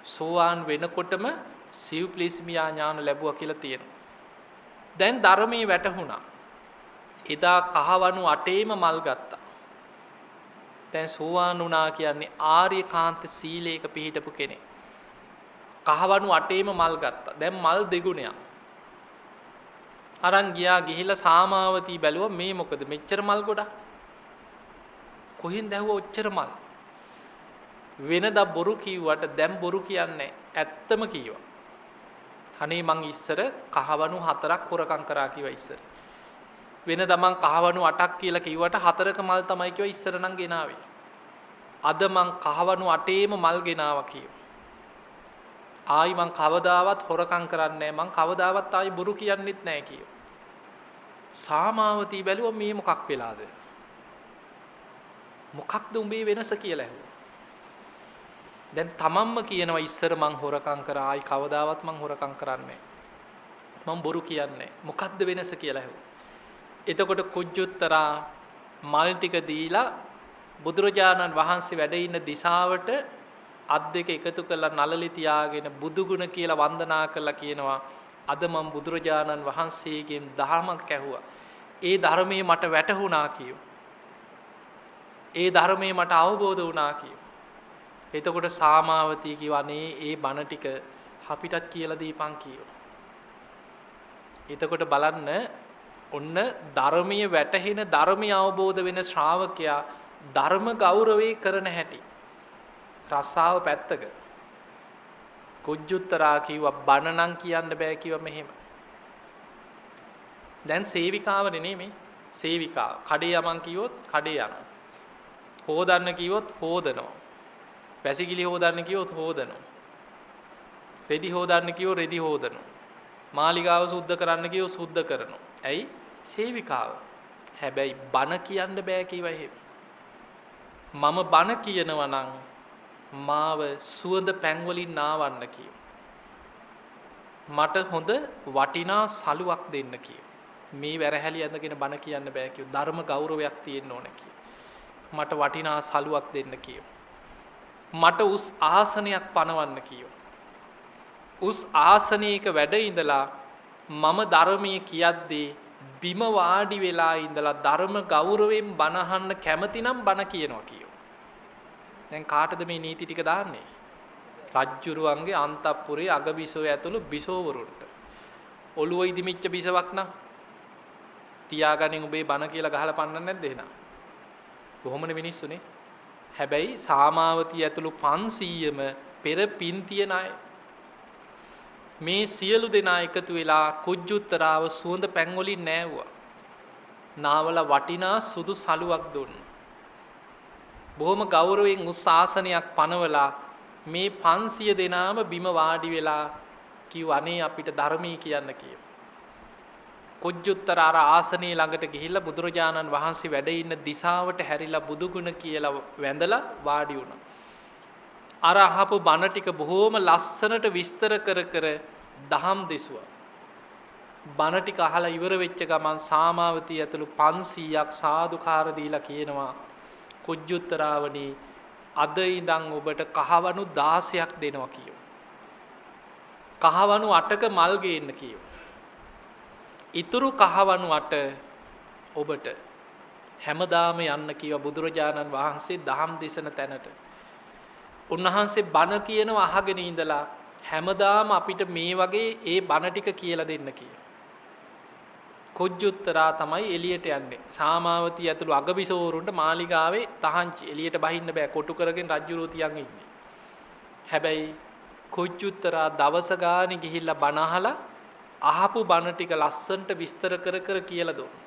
සෝවාන් වෙනකොටම සිව්පිලිසිමියා ඥාන ලැබුවා කියලා තියෙනවා. දැන් ධර්මයේ වැටහුණා. එදා කහවණු 8ේම මල් ගත්තා. දැන් සෝවාන් වුණා කියන්නේ ආර්යකාන්ත සීලයක පිහිටපු කෙනෙක්. කහවණු 8ේම මල් ගත්තා. දැන් මල් දෙගුණයක්. අරන් ගියා ගිහිල්ලා සාමාවතී බැලුවා මේ මොකද මෙච්චර මල් ගොඩක්. කොහෙන්ද ඇහුවා ඔච්චර මල්? වෙනදා බොරු කිව්වට දැන් බොරු කියන්නේ ඇත්තම කිව්වා. අනේ මං ඉස්සර කහවණු 4ක් හොරකම් කරා කිව්වා ඉස්සර. වෙනදා මං කහවණු 8ක් කියලා කිව්වට 4ක මල් තමයි කිව්වා ඉස්සර නම් ගෙනාවේ. අද මං කහවණු 8ේම මල් ගෙනාවා කිව්වා. ආයි මං කවදාවත් හොරකම් කරන්නේ නැහැ. මං කවදාවත් ආයි බොරු කියන්නෙත් නැහැ කිව්වා. සාමාවතී බැලුවා මේ මොකක් වෙලාද? මොකක්ද උඹේ වෙනස කියලා ඇහුවා. දැන් තමන්ම කියනවා ඉස්සර මං හොරකම් කරා ආයි කවදාවත් මං හොරකම් කරන්නේ මං බොරු කියන්නේ මොකක්ද වෙනස කියලා ඇහුවා. එතකොට කුජුත්තරා මල් ටික දීලා බුදුරජාණන් වහන්සේ වැඩ ඉන්න දිශාවට අත් දෙක එකතු කරලා නළලි තියාගෙන බුදුගුණ කියලා වන්දනා කරලා කියනවා අද මම බුදුරජාණන් වහන්සේගෙන් දහමක් ඇහුවා. ඒ ධර්මයේ මට වැටහුණා කියෝ. ඒ ධර්මයේ මට අවබෝධ වුණා කියෝ. එතකොට සාමාවතී කිව්වනේ ඒ බණ ටික අපිටත් කියලා දීපන් කියෝ. එතකොට බලන්න ඔන්න ධර්මයේ වැටහෙන ධර්මය අවබෝධ වෙන ශ්‍රාවකයා ධර්ම ගෞරවේ කරන හැටි. රස්සාව පැත්තක. කුජුත්තරා කිව්වා බණ නම් කියන්න බෑ කිව්වා මෙහෙම. දැන් සේවිකාව නෙමෙයි සේවිකාව. කඩේ යමන් කිව්වොත් කඩේ යනවා. හොදන්න කිව්වොත් හොදනවා. වැසිකිලි හොදන්න කිව්වොත් හොදනවා. රෙදි හොදන්න කිව්වොත් රෙදි හොදනවා. මාලිගාව සුද්ධ කරන්න කිව්වොත් සුද්ධ කරනවා. ඇයි? සේවිකාව. හැබැයි බණ කියන්න බෑ කිව්වා එහෙම. මම බණ කියනවා නම් මාව සුවඳ පැන් වලින් නාවන්න කියෝ. මට හොඳ වටිනා සලුවක් දෙන්න කියෝ. මේ වැරහැලි ඇඳගෙන බණ කියන්න බෑ කියෝ. ධර්ම ගෞරවයක් තියෙන්න ඕන කියෝ. මට වටිනා සලුවක් දෙන්න කියෝ. මට උස් ආසනයක් පනවන්න කියෝ. උස් ආසනයක වැඩ ඉඳලා මම ධර්මයේ කියද්දී බිම වාඩි වෙලා ඉඳලා ධර්ම ගෞරවයෙන් බණ අහන්න කැමති නම් බණ කියනවා කියෝ. දැන් කාටද මේ නීති ටික දාන්නේ? රජ්ජුරුවන්ගේ අන්තපුරේ අගබිසෝ ඇතුළු බිසෝවරුන්ට. ඔළුව ඉදිමිච්ච බිසවක් නම් තියාගනින් උඹේ බණ කියලා ගහලා පන්නන්නේ නැද්ද එහෙනම්? කොහොමනේ මිනිස්සුනේ? හැබැයි සාමාවතී ඇතුළු 500ම පෙර පින් තියන අය. මේ සියලු දෙනා එකතු වෙලා කුජුත්තරාව සුවඳ පැන් වලින් නෑවුවා. නාවල වටිනා සුදු සලුවක් දුන්නා. බොහොම ගෞරවයෙන් උස් ආසනයක් පනවලා මේ 500 දෙනාම බිම වාඩි වෙලා කිව් අනේ අපිට ධර්මී කියන්න කියව. කුජුත්තර අර ආසනයේ ළඟට ගිහිල්ලා බුදුරජාණන් වහන්සේ වැඩ ඉන්න දිශාවට හැරිලා බුදුගුණ කියලා වැඳලා වාඩි වුණා. අර අහපු බණ ටික බොහොම ලස්සනට විස්තර කර කර දහම් දෙසුවා. බණ ටික අහලා ඉවර වෙච්ච ගමන් සාමාවතී ඇතුළු 500ක් සාදුකාර දීලා කියනවා කුජුත්තරාවනි අද ඉඳන් ඔබට කහවණු 16ක් දෙනවා කියෝ. කහවණු 8ක මල් ගේන්න කියෝ. ඉතුරු කහවණු 8 ඔබට හැමදාම යන්න කියව බුදුරජාණන් වහන්සේ දහම් දේශන තැනට. උන්වහන්සේ බණ කියනවා අහගෙන ඉඳලා හැමදාම අපිට මේ වගේ ඒ බණ ටික කියලා දෙන්න කියලා. කුජුත්තරා තමයි එළියට යන්නේ. සාමාවතී ඇතුළු අගබිසෝරුන්ට මාලිගාවේ තහංචි එළියට බහින්න බෑ. කොටු කරගෙන රජ්ජුරුව තියන් ඉන්නේ. හැබැයි කුජුත්තරා දවස ගානේ ගිහිල්ලා බණ අහලා අහපු බණ ටික ලස්සන්ට විස්තර කර කර කියලා දුන්නා.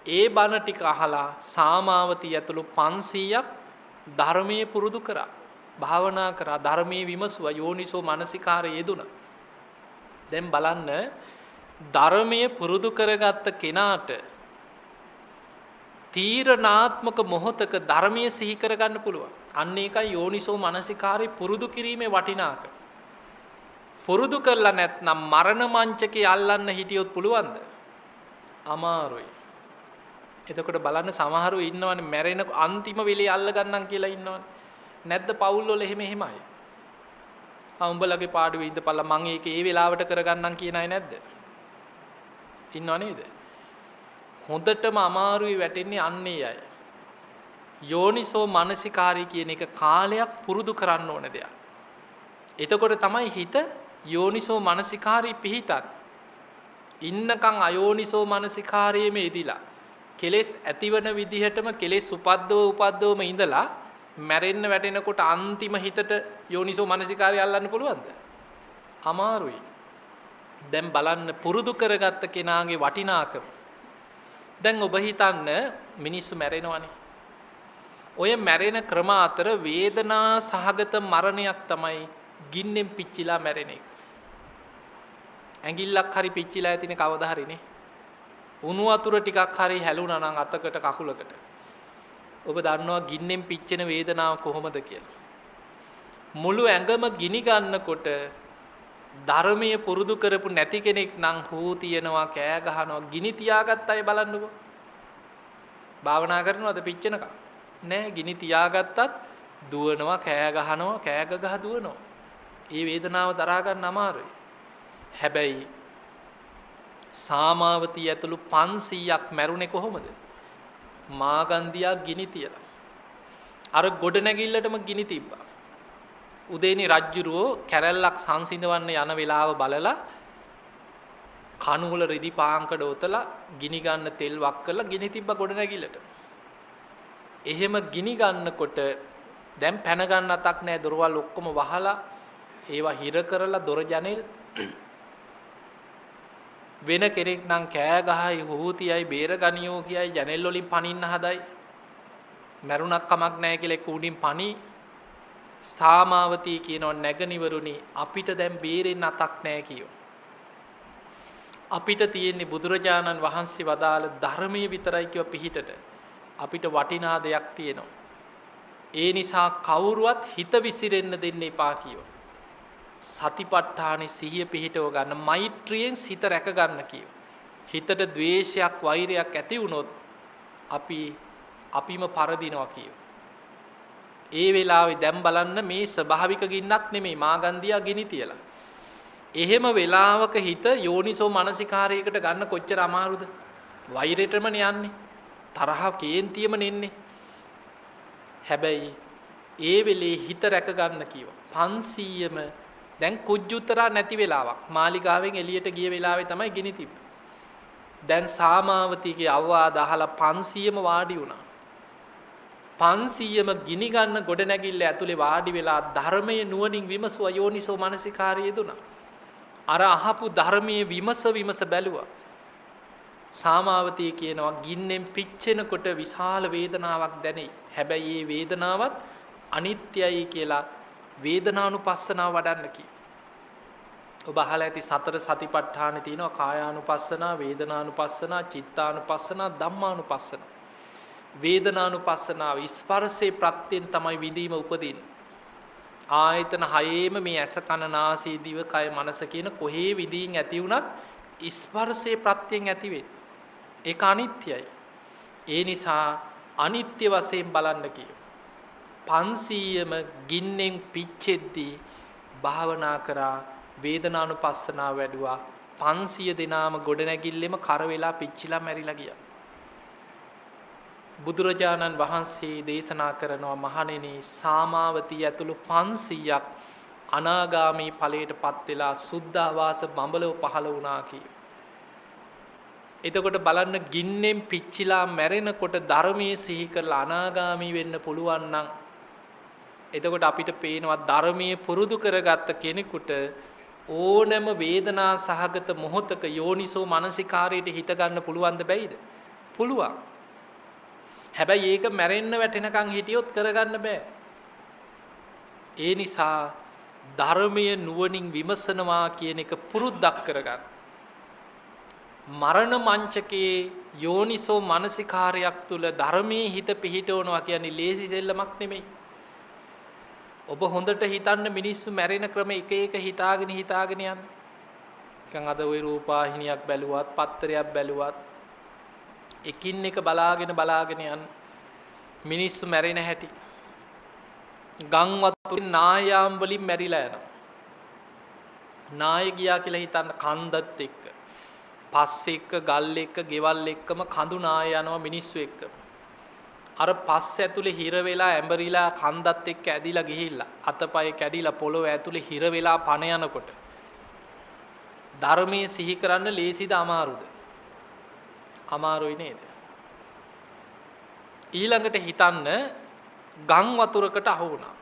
ඒ බණ ටික අහලා සාමාවතී ඇතුළු 500ක් ධර්මයේ පුරුදු කරා. භාවනා කරා ධර්මයේ විමසුවා යෝනිසෝ මනසිකාරය යෙදුණා. දැන් බලන්න ධර්මයේ පුරුදු කරගත්ත කෙනාට තීරණාත්මක මොහොතක ධර්මයේ සිහි කරගන්න පුළුවන්. අන්න ඒකයි යෝනිසෝ මනසිකාරය පුරුදු කිරීමේ වටිනාකම. පුරුදු කරලා නැත්නම් මරණ මංචකේ අල්ලන්න හිටියොත් පුළුවන්ද? අමාරුයි. එතකොට බලන්න සමහරව ඉන්නවනේ මැරෙන අන්තිම වෙලේ අල්ල ගන්නම් කියලා ඉන්නවනේ. නැද්ද පවුල් වල එහෙමයි. උඹලගේ පාඩුවේ ඉඳපල්ලා මං ඒක ඒ වෙලාවට කරගන්නම් කියන අය නැද්ද? ඉන්නව නේද? හොඳටම අමාරුයි වැටෙන්නේ අන්නේ අය. යෝනිසෝ මනසිකාරී කියන එක කාලයක් පුරුදු කරන්න ඕන දෙයක්. එතකොට තමයි හිත යෝනිසෝ මනසිකාරී පිහිටන්. ඉන්නකම් අයෝනිසෝ මනසිකාරයේම ඉදිලා කෙලෙස් ඇතිවන විදිහටම කෙලෙස් උපද්දවම ඉඳලා මැරෙන්න වැටෙනකොට අන්තිම හිතට යෝනිසෝ මනසිකාරය අල්ලන්න පුළුවන්ද? අමාරුයි. දැන් බලන්න පුරුදු කරගත්ත කෙනාගේ වටිනාකම. දැන් ඔබ හිතන්න මිනිස්සු මැරෙනවනේ. ඔය මැරෙන ක්‍රම අතර වේදනා සහගත මරණයක් තමයි ගින්නෙන් පිච්චිලා මැරෙන එක. ඇඟිල්ලක් හරි පිච්චිලා ඇතිනේ කවදා හරිනේ. උණු වතුර ටිකක් හරි හැලුණා නම් අතකට කකුලකට. ඔබ දන්නවා ගින්නෙන් පිච්චෙන වේදනාව කොහොමද කියලා. මුළු ඇඟම ගිනි ගන්නකොට ධර්මයේ පුරුදු කරපු නැති කෙනෙක් නම් හූ තියනවා කෑ ගහනවා ගිනි තියාගත්ත අය බලන්නකෝ. භාවනා කරනවද පිච්චෙනකම්? නෑ, ගිනි තියාගත්තත් දුවනවා කෑ ගහනවා කෑ ගහ දුවනවා. ඒ වේදනාව දරා ගන්න අමාරුයි. හැබැයි සාමාවතී ඇතුළු 500ක් මැරුණේ කොහොමද? මාගන්දියා ගිනි තියලා. අර ගොඩනැගිල්ලටම ගිනි තිබ්බා. උදේනි රජ්ජුරුවෝ කැරැල්ලක් සංසිඳවන්න යන වෙලාව බලලා කණුවල රිදි පාංකඩ ඔතලා ගිනි ගන්න තෙල් වක් කරලා ගිනි තිබ්බා ගොඩනැගිල්ලට. එහෙම ගිනි ගන්නකොට දැන් පැන ගන්න අතක් නැහැ, දොරවල් ඔක්කොම වහලා ඒවා හිර කරලා දොර ජනෙල් වෙන කෙනෙක් නම් කෑ ගහයි හූතියයි බේරගනියෝ කියයි ජනෙල් වලින් පනින්න හදයි. මැරුණක් කමක් නැහැ කියලා එක්ක උඩින් පනි. සාමාවතී කියනවා නැගනිවරුනි අපිට දැන් බේරෙන්න අතක් නැහැ කියෝ. අපිට තියෙන්නේ බුදුරජාණන් වහන්සේ වදාළ ධර්මයේ විතරයි කියව පිහිටට. අපිට වටිනා දෙයක් තියෙනවා. ඒ නිසා කවුරුවත් හිත විසිරෙන්න දෙන්න එපා කියෝ. සතිපට්ඨානෙ සිහිය පිහිටව ගන්න, මෛත්‍රියෙන් හිත රැක ගන්න කියෝ. හිතට ද්වේෂයක් වෛරයක් ඇති වුණොත් අපිම පරදිනවා කියෝ. ඒ වෙලාවේ දැන් බලන්න මේ ස්වභාවික ගින්නක් නෙමෙයි මාගන්දියා ගිනි තියලා. එහෙම වෙලාවක හිත යෝනිසෝ මනසිකාරයකට ගන්න කොච්චර අමාරුද? වෛරයටමනේ යන්නේ. තරහ කේන්තියම නෙන්නේ. හැබැයි ඒ වෙලේ හිත රැක ගන්න කිව්වා. 500ම දැන් කුජුතරා නැති වෙලාවක් මාලිගාවෙන් එළියට ගිය වෙලාවේ තමයි ගිනි තිබ්බේ. දැන් සාමාවතීගේ අවවාද අහලා 500ම වාඩි වුණා. 500ම ගිනි ගන්න ගොඩනැගිල්ල ඇතුලේ වාඩි වෙලා ධර්මයේ නුවණින් විමසුව යෝනිසෝ මනසිකාරය යෙදුණා. අර අහපු ධර්මයේ විමස බැලුවා. සාමාවතී කියනවා ගින්නෙන් පිච්චෙනකොට විශාල වේදනාවක් දැනේ. හැබැයි මේ වේදනාවත් අනිත්‍යයි කියලා වේදනානුපස්සනාව වඩන්න කි. ඔබ අහලා ඇති සතර සතිපට්ඨානෙ තියෙනවා කායානුපස්සනා, වේදනානුපස්සනා, චිත්තානුපස්සනා, ධම්මානුපස්සනා. වේදනානුපස්සනාව ස්පර්ශේ ප්‍රත්‍යයෙන් තමයි විඳීම උපදින්නේ. ආයතන හයේම මේ ඇස කන නාසය දිව කය මනස කියන කොහේ විඳින් ඇති වුණත් ස්පර්ශේ ප්‍රත්‍යයෙන් ඇති වෙන්නේ. ඒක අනිත්‍යයි. ඒ නිසා අනිත්‍ය වශයෙන් බලන්න කියෝ. 500ම ගින්නෙන් පිච්චෙද්දී භාවනා කරා වේදනානුපස්සනාව වැඩුවා. 500 දෙනාම ගොඩනැගිල්ලෙම කර වෙලා පිච්චිලා මැරිලා ගියා. බුදුරජාණන් වහන්සේ දේශනා කරනවා මහණෙනි සාමාවතී ඇතුළු 500ක් අනාගාමී ඵලයට පත් වෙලා සුද්ධාවාස බඹලව පහළ වුණා කිය. එතකොට බලන්න ගින්නෙන් පිච්චිලා මැරෙනකොට ධර්මයේ සිහි කරලා අනාගාමී වෙන්න පුළුවන් නම් එතකොට අපිට පේනවා ධර්මයේ පුරුදු කරගත්ත කෙනෙකුට ඕනෑම වේදනා සහගත මොහොතක යෝනිසෝ මනසිකාරයට හිත ගන්න පුළුවන්ද බැයිද? පුළුවන්. හැබැයි ඒක මැරෙන්න වැටෙනකන් හිටියොත් කරගන්න බෑ. ඒ නිසා ධර්මයේ නුවණින් විමසනවා කියන එක පුරුද්දක් කරගන්න. මරණ මංචකේ යෝනිසෝ මනසිකාරයක් තුල ධර්මයේ හිත පිහිටවනවා කියන්නේ ලේසි සෙල්ලමක් නෙමෙයි. ඔබ හොඳට හිතන්න මිනිස්සු මැරෙන ක්‍රම එක එක හිතාගෙන යන. නිකන් අද ওই රූපාහිනියක් බැලුවත්, පත්තරයක් බැලුවත් එකින් එක බලාගෙන යන මිනිස්සු මැරෙන හැටි. ගම් වතුරේ නායාම් වලින් මැරිලා යනවා. නාය ගියා කියලා හිතන්න කන්දත් එක්ක, පස් එක්ක, ගල් එක්ක, ගෙවල් එක්කම කඳු නාය යනවා මිනිස්සු එක්ක. අර පස් ඇතුලේ හිර වෙලා ඇඹරිලා කන්දත් එක්ක ඇදිලා ගිහිල්ලා අතපය කැඩිලා පොළොව ඇතුලේ හිර වෙලා පණ යනකොට ධර්මයේ සිහි කරන්න ලේසිද අමාරුද? අමාරුයි නේද? ඊළඟට හිතන්න ගම් වතුරකට අහු වුණා.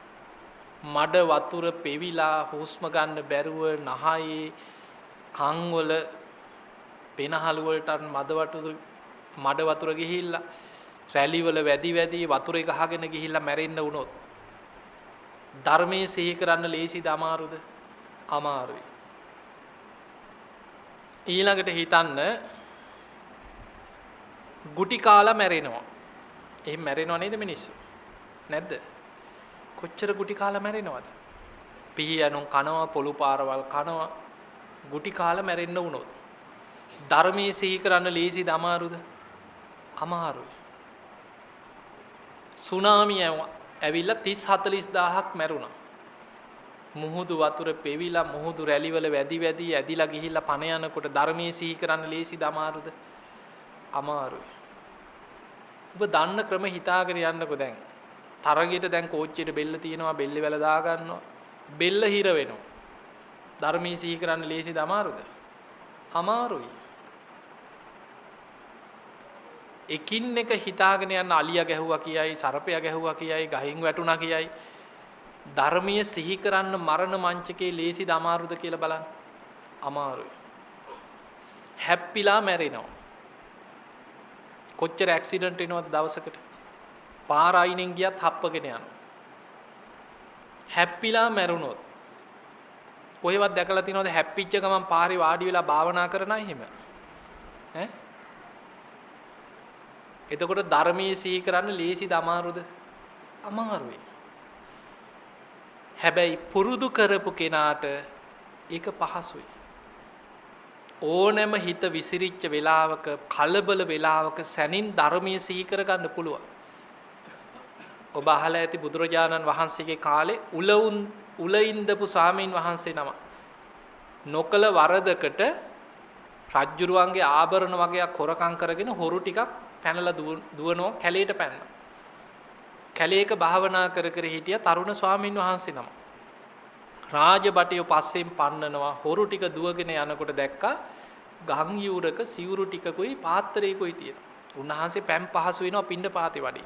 මඩ වතුර පෙවිලා හුස්ම ගන්න බැරුව නහයේ කන් වල පෙනහළු වලට මඩ වතුර ගිහිල්ලා රැලි වල වැඩි වතුරේ ගහගෙන ගිහිල්ලා මැරෙන්න වුණොත් ධර්මයේ සිහි කරන්න ලේසිද අමාරුද? අමාරුයි. ඊළඟට හිතන්න ගුටි කාලා මැරෙනවා. එහෙම මැරෙනව නේද මිනිස්සු? නැද්ද? කොච්චර ගුටි කාලා මැරෙනවද? පිහියනුම් කනවා, පොළු පාරවල් කනවා, ගුටි කාලා මැරෙන්න වුණොත් ධර්මයේ සිහි කරන්න ලේසිද අමාරුද? අමාරුයි. සුනාමිය ඇවිල්ලා 30-40000ක් මැරුණා. මුහුදු වතුර පෙවිලා මුහුදු රැලිවල වැඩි ඇදිලා ගිහිල්ලා පණ යනකොට ධර්මයේ සිහි කරන්න ලේසිද අමාරුද? අමාරුයි. ඔබ දන්න ක්‍රම හිතාගෙන යන්නකෝ දැන්. තරගයට දැන් කෝච්චියට බෙල්ල තියෙනවා, බෙල්ල වැල දා ගන්නවා. බෙල්ල හිර වෙනවා. ධර්මයේ සිහි කරන්න ලේසිද අමාරුද? අමාරුයි. එකින් එක හිතාගෙන යන අලියා ගැහුවා කියයි, සර්පයා ගැහුවා කියයි, ගහින් වැටුණා කියයි. ධර්මයේ සිහි කරන්න මරණ මංචකේ ලේසිද අමාරුද කියලා බලන්න. අමාරුයි. හැප්පිලා මැරෙනවා. කොච්චර ඇක්සිඩන්ට් වෙනවද දවසකට? පාර අයිනෙන් ගියත් හප්පගෙන යනවා. හැප්පිලා මැරුණොත් කොහෙවත් දැකලා තියෙනවද හැප්පිච්ච ගමන් පාරේ වාඩි වෙලා භාවනා කරන අය එහෙම? ඈ? එතකොට ධර්මයේ සිහි කරන්න ලේසිද අමාරුද? අමාරුයි. හැබැයි පුරුදු කරපු කෙනාට ඒක පහසුයි. ඕනෑම හිත විසිරිච්ච වෙලාවක, කලබල වෙලාවක සැනින් ධර්මයේ සිහි කරගන්න පුළුවන්. ඔබ අහලා ඇති බුදුරජාණන් වහන්සේගේ කාලේ උලින්දපු ස්වාමීන් වහන්සේ නම නොකල වරදකට රජ්ජුරුවන්ගේ ආභරණ වගේක් හොරකම් කරගෙන හොරු ටිකක් පැනලා දුවනවා, කැලේට පැන්නා. කැලේක භාවනා කර හිටිය තරුණ ස්වාමීන් වහන්සේ නම. රාජබටයෝ පස්සෙන් පන්නනවා, හොරු ටික දුවගෙන යනකොට දැක්කා ගම් යූරක සිවුරු ටිකකුයි පාත්‍රයකුයි තියෙනවා. උන්වහන්සේ පැම් පහසු වෙනවා පින්ඩ පාතේ වඩි.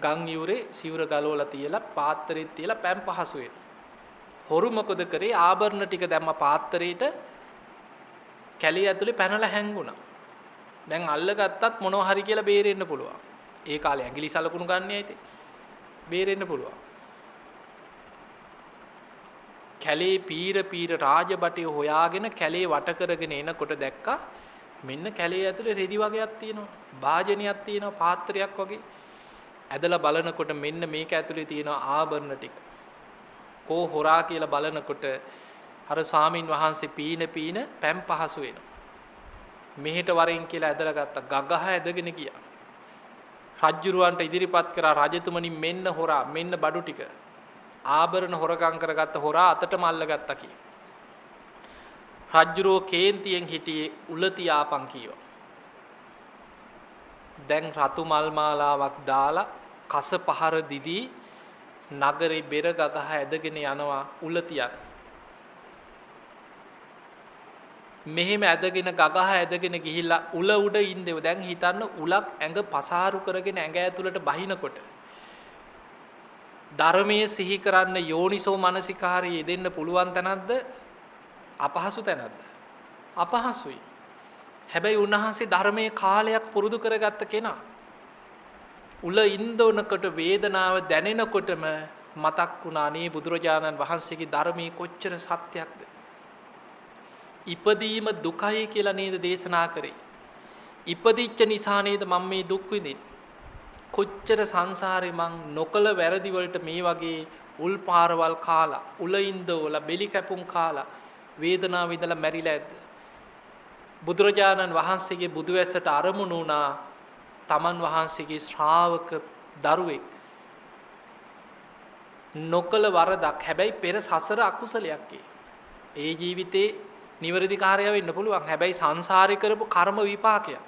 ගම් යූරේ සිවුර ගලවලා තියලා පාත්‍රෙත් තියලා පැම් පහසු වෙනවා. හොරු මොකද කරේ? ආභරණ ටික දැම්ම පාත්‍රයට, කැලේ ඇතුලේ පැනලා හැංගුණා. දැන් අල්ලගත්තත් මොනවා හරි කියලා බේරෙන්න පුළුවන්. ඒ කාලේ ඇඟිලි සලකුණු ගන්න ඇයිතේ. බේරෙන්න පුළුවන්. කැලේ පීර රාජබටය හොයාගෙන කැලේ වට කරගෙන එනකොට දැක්කා මෙන්න කැලේ ඇතුලේ රෙදි වගේක් තියෙනවා, භාජනයක් තියෙනවා, පාත්‍රයක් වගේ. ඇදලා බලනකොට මෙන්න මේක ඇතුලේ තියෙනවා ආභරණ ටික. කෝ හොරා කියලා බලනකොට අර ස්වාමින් වහන්සේ පීන පැම් පහසු වෙනවා. මෙහෙට වරෙන් කියලා ඇදලා ගත්තා. ගගහ ඇදගෙන ගියා. රජ්ජුරුවන්ට ඉදිරිපත් කරා, රජතුමනි මෙන්න හොරා, මෙන්න බඩු ටික. ආභරණ හොරකම් කරගත්ත හොරා අතටම අල්ලගත්තා කි. රජ්ජුරුවෝ කේන්තියෙන් හිටියේ උලතියාපන් කීවා. දැන් රතු මල් මාලාවක් දාලා කස පහර දිදී නගරේ බෙර ගගහ ඇදගෙන යනවා උලතියන්. මෙහෙම ඇදගෙන ගගහ ඇදගෙන ගිහිල්ලා උල උඩ ඉඳෙව. දැන් හිතන්න උලක් ඇඟ පසාරු කරගෙන ඇඟ ඇතුළට බහිනකොට ධර්මයේ සිහි කරන්න යෝනිසෝ මනසිකාරය යෙදෙන්න පුළුවන් තැනක්ද? අපහසු තැනක්ද? අපහසුයි. හැබැයි උන්වහන්සේ ධර්මයේ කාලයක් පුරුදු කරගත්ත කෙනා. උල ඉන්දවනකොට වේදනාව දැනෙනකොටම මතක් වුණා නේ බුදුරජාණන් වහන්සේගේ ධර්මයේ කොච්චර සත්‍යයක්ද? ඉපදීම දුකයි කියලා නේද දේශනා කරේ. ඉපදිච්ච නිසා නේද මම මේ දුක් විඳින්නේ. කොච්චර සංසාරේ මං නොකල වැරදි වලට මේ වගේ උල් පාරවල් කාලා, උල ඉන්දවල බෙලි කැපුම් කාලා වේදනාව විඳලා මැරිලා ඇද්ද? බුදුරජාණන් වහන්සේගේ බුදුවැසට අරමුණු වුණා තමන් වහන්සේගේ ශ්‍රාවක දරුවෙක්. නොකල වරදක්, හැබැයි පෙර සසර අකුසලයක්. ඒ ජීවිතේ නිවැරදි කාර්යය වෙන්න පුළුවන්. හැබැයි සංසාරේ කරපු කර්ම විපාකයක්.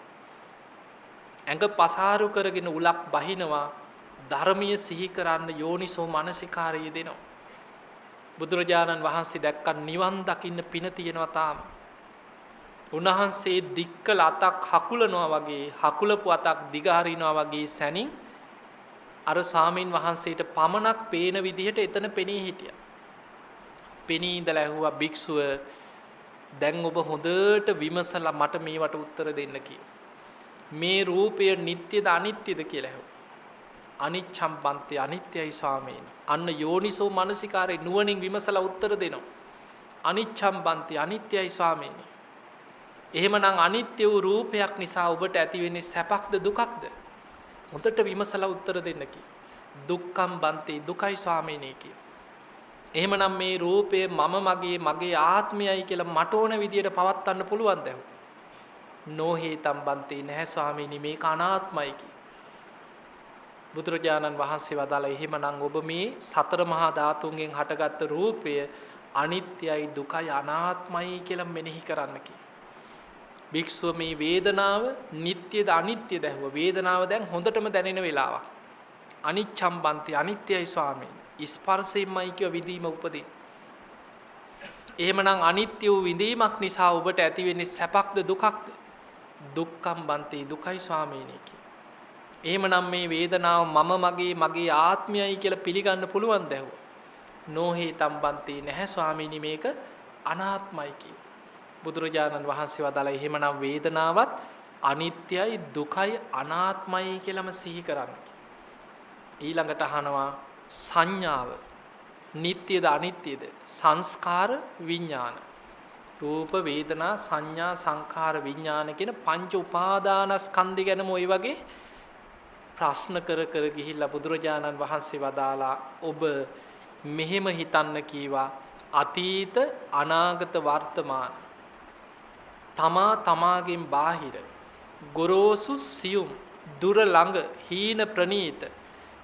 ඇඟ පසාරු කරගෙන උලක් බහිනවා ධර්මීය සිහි කරන්න යෝනිසෝ මනසිකාරය දෙනවා. බුදුරජාණන් වහන්සේ දැක්ක නිවන් දකින්න පින තියෙනවා තාම. උන්වහන්සේ දික්කල අතක් හකුලනවා වගේ හකුලපු අතක් දිගහරිනවා වගේ සැනින් අර ස්වාමීන් වහන්සේට පමණක් පේන විදිහට එතන පෙනී හිටියා. පෙනී ඉඳලා ඇහුවා භික්ෂුව දැන් ඔබ හොඳට විමසලා මට මේවට උත්තර දෙන්න කියලා. මේ රූපය නිට්ටයද අනිත්‍යද කියලා ඇහුවා. අනිච්ඡම් බන්ති අනිත්‍යයි ස්වාමීනි. අන්න යෝනිසෝ මනසිකාරේ නුවණින් විමසලා උත්තර දෙනවා. අනිච්ඡම් බන්ති අනිත්‍යයි ස්වාමීනි. එහෙමනම් අනිත්‍ය වූ රූපයක් නිසා ඔබට ඇති වෙන්නේ සැපක්ද දුකක්ද? හොඳට විමසලා උත්තර දෙන්න කි. දුක්ඛම් බන්ති දුකයි ස්වාමීනි කිය. එහෙමනම් මේ රූපය මම මගේ ආත්මයයි කියලා මට ඕන විදියට පවත්වන්න පුළුවන්ද? නොහේතම් බන්ති නැහැ ස්වාමීනි මේක අනාත්මයි කිය. බුදුරජාණන් වහන්සේ වදාළා එහෙමනම් ඔබ මේ සතර මහා ධාතුන්ගෙන් හටගත්තු රූපය අනිත්‍යයි දුකයි අනාත්මයි කියලා මෙනෙහි කරන්න කි. භික්ෂුව මේ වේදනාව නිට්ටයද අනිත්‍යද ඇහුවා. වේදනාව දැන් හොඳටම දැනෙන වෙලාවක්. අනිච්ඡම් බන්ති අනිත්‍යයි ස්වාමීනි. ස්පර්ශයෙන්මයි කිය විඳීම උපදින. එහෙමනම් අනිත්‍ය වූ විඳීමක් නිසා ඔබට ඇති වෙන්නේ සැපක්ද දුකක්ද? දුක්ඛම් බන්ති දුකයි ස්වාමීනි කිය. එහෙමනම් මේ වේදනාව මම මගේ ආත්මයයි කියලා පිළිගන්න පුළුවන්ද ඇහුවා. නොහේතම් බන්ති නැහැ ස්වාමීනි මේක අනාත්මයි කිය. බුදුරජාණන් වහන්සේ වදාළා එහෙමනම් වේදනාවත් අනිත්‍යයි දුකයි අනාත්මයි කියලාම සිහි කරන්න. ඊළඟට අහනවා සංඥාව නිට්ටයද අනිත්‍යද? සංස්කාර විඥාන. රූප වේදනා සංඥා සංඛාර විඥාන කියන පංච උපාදානස්කන්ධය ගැනම ওই වගේ ප්‍රශ්න කර ගිහිල්ලා බුදුරජාණන් වහන්සේ වදාලා ඔබ මෙහෙම හිතන්න කීවා අතීත අනාගත වර්තමාන තමාගෙන් බාහිර ගොරෝසු සියුම් දුර ළඟ හීන ප්‍රනීත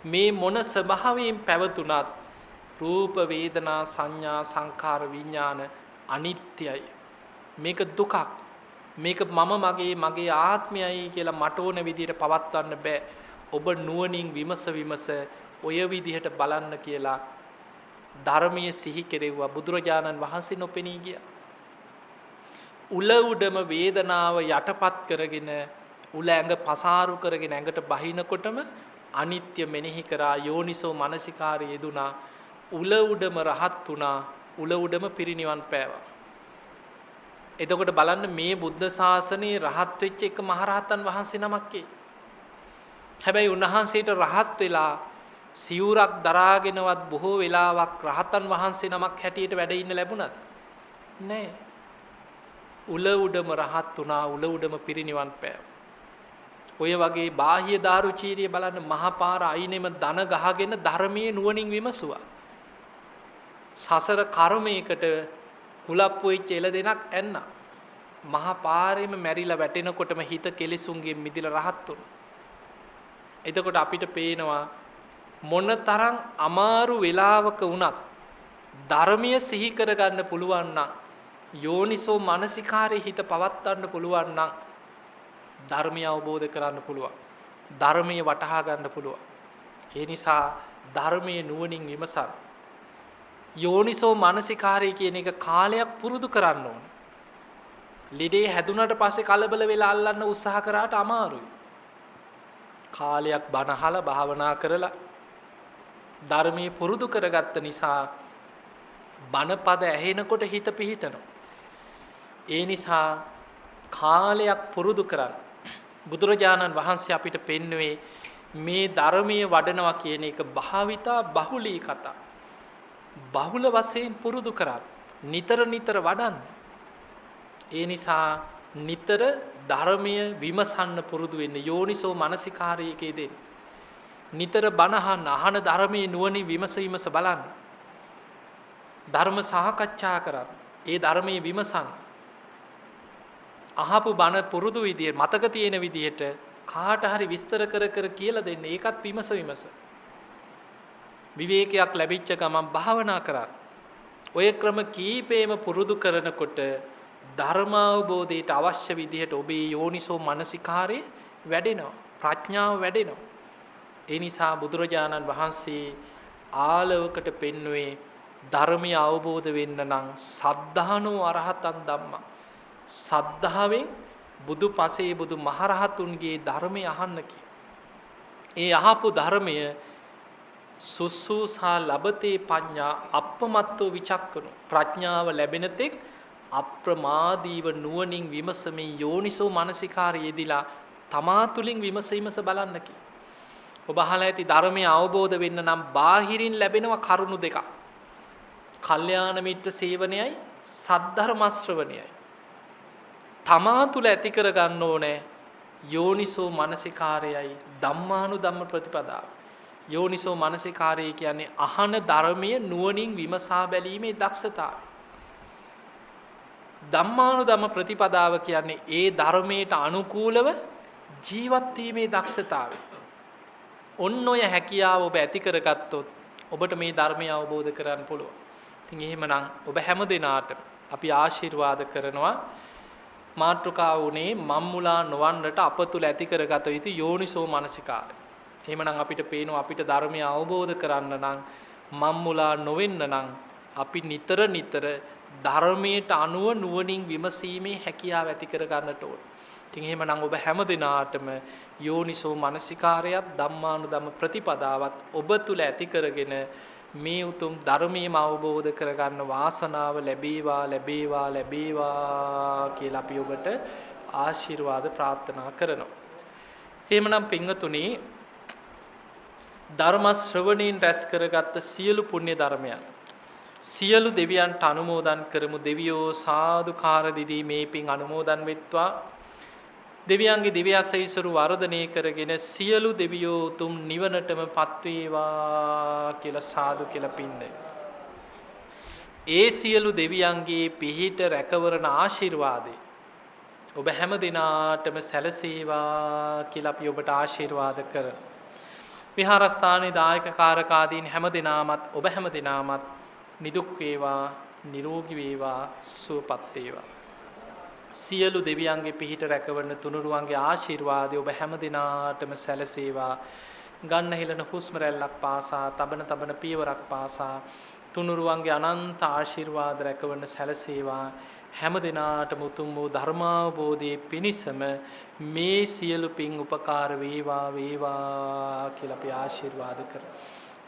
මේ මොන ස්වභාවයෙන් පැවතුනත් රූප වේදනා සංඥා සංඛාර විඥාන අනිත්‍යයි. මේක දුකක්. මේක මම මගේ ආත්මයයි කියලා මට ඕන විදිහට පවත්වන්න බෑ. ඔබ නුවණින් විමස ඔය විදිහට බලන්න කියලා ධර්මයේ සිහි කෙරෙව්වා. බුදුරජාණන් වහන්සේ නොපෙනී ගියා. උල උඩම වේදනාව යටපත් කරගෙන උල ඇඟ පසාරු කරගෙන ඇඟට බහිනකොටම අනිත්‍ය මෙනෙහි කරා යෝනිසෝ මනසිකාරය යෙදුනා. උල උඩම රහත් වුණා. උල උඩම පිරිනිවන් පෑවා. එතකොට බලන්න මේ බුද්ධ ශාසනයේ රහත් වෙච්ච එක මහරහතන් වහන්සේ නමක්. හැබැයි උන්වහන්සේට රහත් වෙලා සිවුරක් දරාගෙනවත් බොහෝ වෙලාවක් රහතන් වහන්සේ නමක් හැටියට වැඩ ඉන්න ලැබුණත් නෑ. උල උඩම රහත් වුණා. උල උඩම පිරිනිවන් පෑවා. ඔය වගේ බාහ්‍ය දාරුචීරිය බලන්න මහපාර අයිනෙම දන ගහගෙන ධර්මයේ නුවණින් විමසුවා. සසර කර්මයකට කුලප්පු වෙච්ච එළදෙනක් ඇන්න. මහපාරෙම මැරිලා වැටෙනකොටම හිත කෙලෙසුන්ගෙන් මිදිලා රහත් වුණා. එතකොට අපිට පේනවා මොනතරම් අමාරු වෙලාවක වුණත් ධර්මයේ සිහි කරගන්න පුළුවන් නම් යෝනිසෝ මනසිකාරයේ හිත පවත්වන්න පුළුවන් නම් ධර්මය අවබෝධ කරන්න පුළුවන්. ධර්මයේ වටහා ගන්න පුළුවන්. ඒ නිසා ධර්මයේ නුවණින් විමසන්න. යෝනිසෝ මනසිකාරය කියන එක කාලයක් පුරුදු කරන්න ඕන. ලෙඩේ හැදුනට පස්සේ කලබල වෙලා අල්ලන්න උත්සාහ කරාට අමාරුයි. කාලයක් බණ අහලා භාවනා කරලා ධර්මයේ පුරුදු කරගත්ත නිසා බණපද ඇහෙනකොට හිත පිහිටනවා. ඒ නිසා කාලයක් පුරුදු කරන්න. බුදුරජාණන් වහන්සේ අපිට පෙන්වුවේ මේ ධර්මයේ වඩනවා කියන එක භාවිතා බහුලී කතා. බහුල වශයෙන් පුරුදු කරන්න. නිතර වඩන්න. ඒ නිසා නිතර ධර්මයේ විමසන්න පුරුදු වෙන්න යෝනිසෝ මනසිකාරයේ දෙන්න. නිතර බණ අහන ධර්මයේ නුවණින් විමස බලන්න. ධර්ම සාකච්ඡා කරන්න. ඒ ධර්මයේ විමසන්න. අහපු බණ පුරුදු විදියට මතක තියෙන විදියට කාට හරි විස්තර කර කියලා දෙන්න. ඒකත් විමස. විවේකයක් ලැබිච්ච ගමන් භාවනා කරන්න. ඔය ක්‍රම කීපෙම පුරුදු කරනකොට ධර්මාවබෝධයට අවශ්‍ය විදිහට ඔබේ යෝනිසෝ මනසිකාරය වැඩෙනවා. ප්‍රඥාව වැඩෙනවා. ඒ නිසා බුදුරජාණන් වහන්සේ ආලවකට පෙන්වුවේ ධර්මය අවබෝධ වෙන්න නම් සද්ධානෝ අරහතන් ධම්මා. සද්ධාවෙන් බුදු පසේ බුදු මහරහතුන්ගේ ධර්මය අහන්න කිය. ඒ අහපු ධර්මය සුසුසා ලබතේ පඤ්ඤා අප්පමත්තෝ විචක්කනු. ප්‍රඥාව ලැබෙන තෙක් අප්‍රමාදීව නුවණින් විමසමින් යෝනිසෝ මනසිකාරය යෙදිලා තමා තුළින් විමස බලන්න කිය. ඔබ අහලා ඇති ධර්මය අවබෝධ වෙන්න නම් බාහිරින් ලැබෙනවා කරුණු දෙකක්. කල්යාණ මිත්‍ර සේවනයයි සද්ධර්ම ශ්‍රවණයයි. තමා තුළ ඇති කර ගන්න ඕනේ යෝනිසෝ මනසිකාරයයි ධම්මානුධම්ම ප්‍රතිපදාව. යෝනිසෝ මනසිකාරය කියන්නේ අහන ධර්මයේ නුවණින් විමසා බැලීමේ දක්ෂතාවය. ධම්මානුධම්ම ප්‍රතිපදාව කියන්නේ ඒ ධර්මයට අනුකූලව ජීවත් වීමේ දක්ෂතාවය. ඔන්න ඔය හැකියාව ඔබ ඇති කරගත්තොත් ඔබට මේ ධර්මය අවබෝධ කරගන්න පුළුවන්. ඉතින් එහෙමනම් ඔබ හැම දිනාටම අපි ආශිර්වාද කරනවා මාත්‍රකාව උනේ මම්මුලා නොවන්නට අප තුළ ඇති කරගත යුතු යෝනිසෝ මනසිකාරය. එහෙමනම් අපිට පේනවා අපිට ධර්මය අවබෝධ කරන්න නම් මම්මුලා නොවෙන්න නම් අපි නිතර ධර්මයට අනුව නුවණින් විමසීමේ හැකියාව ඇති කර ගන්නට ඕන. ඉතින් එහෙමනම් ඔබ හැම දිනාටම යෝනිසෝ මනසිකාරයත් ධම්මානුධම්ම ප්‍රතිපදාවත් ඔබ තුල ඇති කරගෙන මේ උතුම් ධර්මයේම අවබෝධ කරගන්න වාසනාව ලැබේවා කියලා අපි ඔබට ආශිර්වාද ප්‍රාර්ථනා කරනවා. එහෙමනම් පින්වතුනි ධර්ම ශ්‍රවණයෙන් රැස් කරගත්ත සියලු පුණ්‍ය ධර්මයන් සියලු දෙවියන්ට අනුමෝදන් කරමු. දෙවියෝ සාදුකාර දිදී මේ පින් අනුමෝදන් වෙත්වා. දෙවියන්ගේ දිව්‍යසයිසුරු වර්ධනය කරගෙන සියලු දෙවියෝ උතුම් නිවනටම පත්වේවා කියලා සාදු කියලා පින්දේ. ඒ සියලු දෙවියන්ගේ පිහිට රැකවරණ ආශිර්වාදේ ඔබ හැම දිනාටම සැලසේවා කියලා අපි ඔබට ආශිර්වාද කරනවා. විහාරස්ථානයේ දායක කාරකාදීන් හැම දිනාමත් ඔබ හැම දිනාමත් නිදුක් වේවා නිරෝගී වේවා සුවපත් වේවා. සියලු දෙවියන්ගේ පිහිට රැකවරණ තුනුරුවන්ගේ ආශිර්වාදය ඔබ හැම දිනාටම සැලසේවා. ගන්න හෙළන හුස්ම රැල්ලක් පාසා තබන පියවරක් පාසා තුනුරුවන්ගේ අනන්ත ආශිර්වාද රැකවරණ සැලසේවා. හැම දිනාටම උතුම් වූ ධර්මාවබෝධයේ පිණිසම මේ සියලු පින් උපකාර වේවා කියලා අපි ආශිර්වාද කරමු.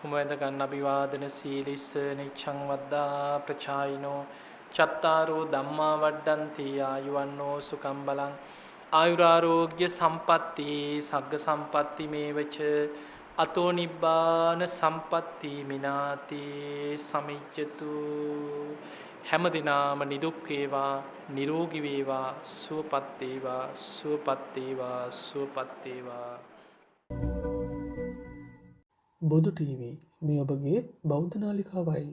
උමෙන්ද ගන්න අභිවාදන සීලිස්ස නිච්ඡං වද්දා ප්‍රචායිනෝ චත්තාරෝ ධම්මා වඩ්ඩන්ති ආයුවන්නෝ සුඛං බලං ආයුරාෝග්‍ය සම්පatti සග්ග සම්පatti මේවච අතෝ නිබ්බාන සම්පatti මිනාති සමිච්ඡතු. හැම දිනාම නිදුක් වේවා නිරෝගී වේවා සුවපත් වේවා. බොදු ටීවී මේ ඔබගේ බෞද්ධ නාලිකාවයි.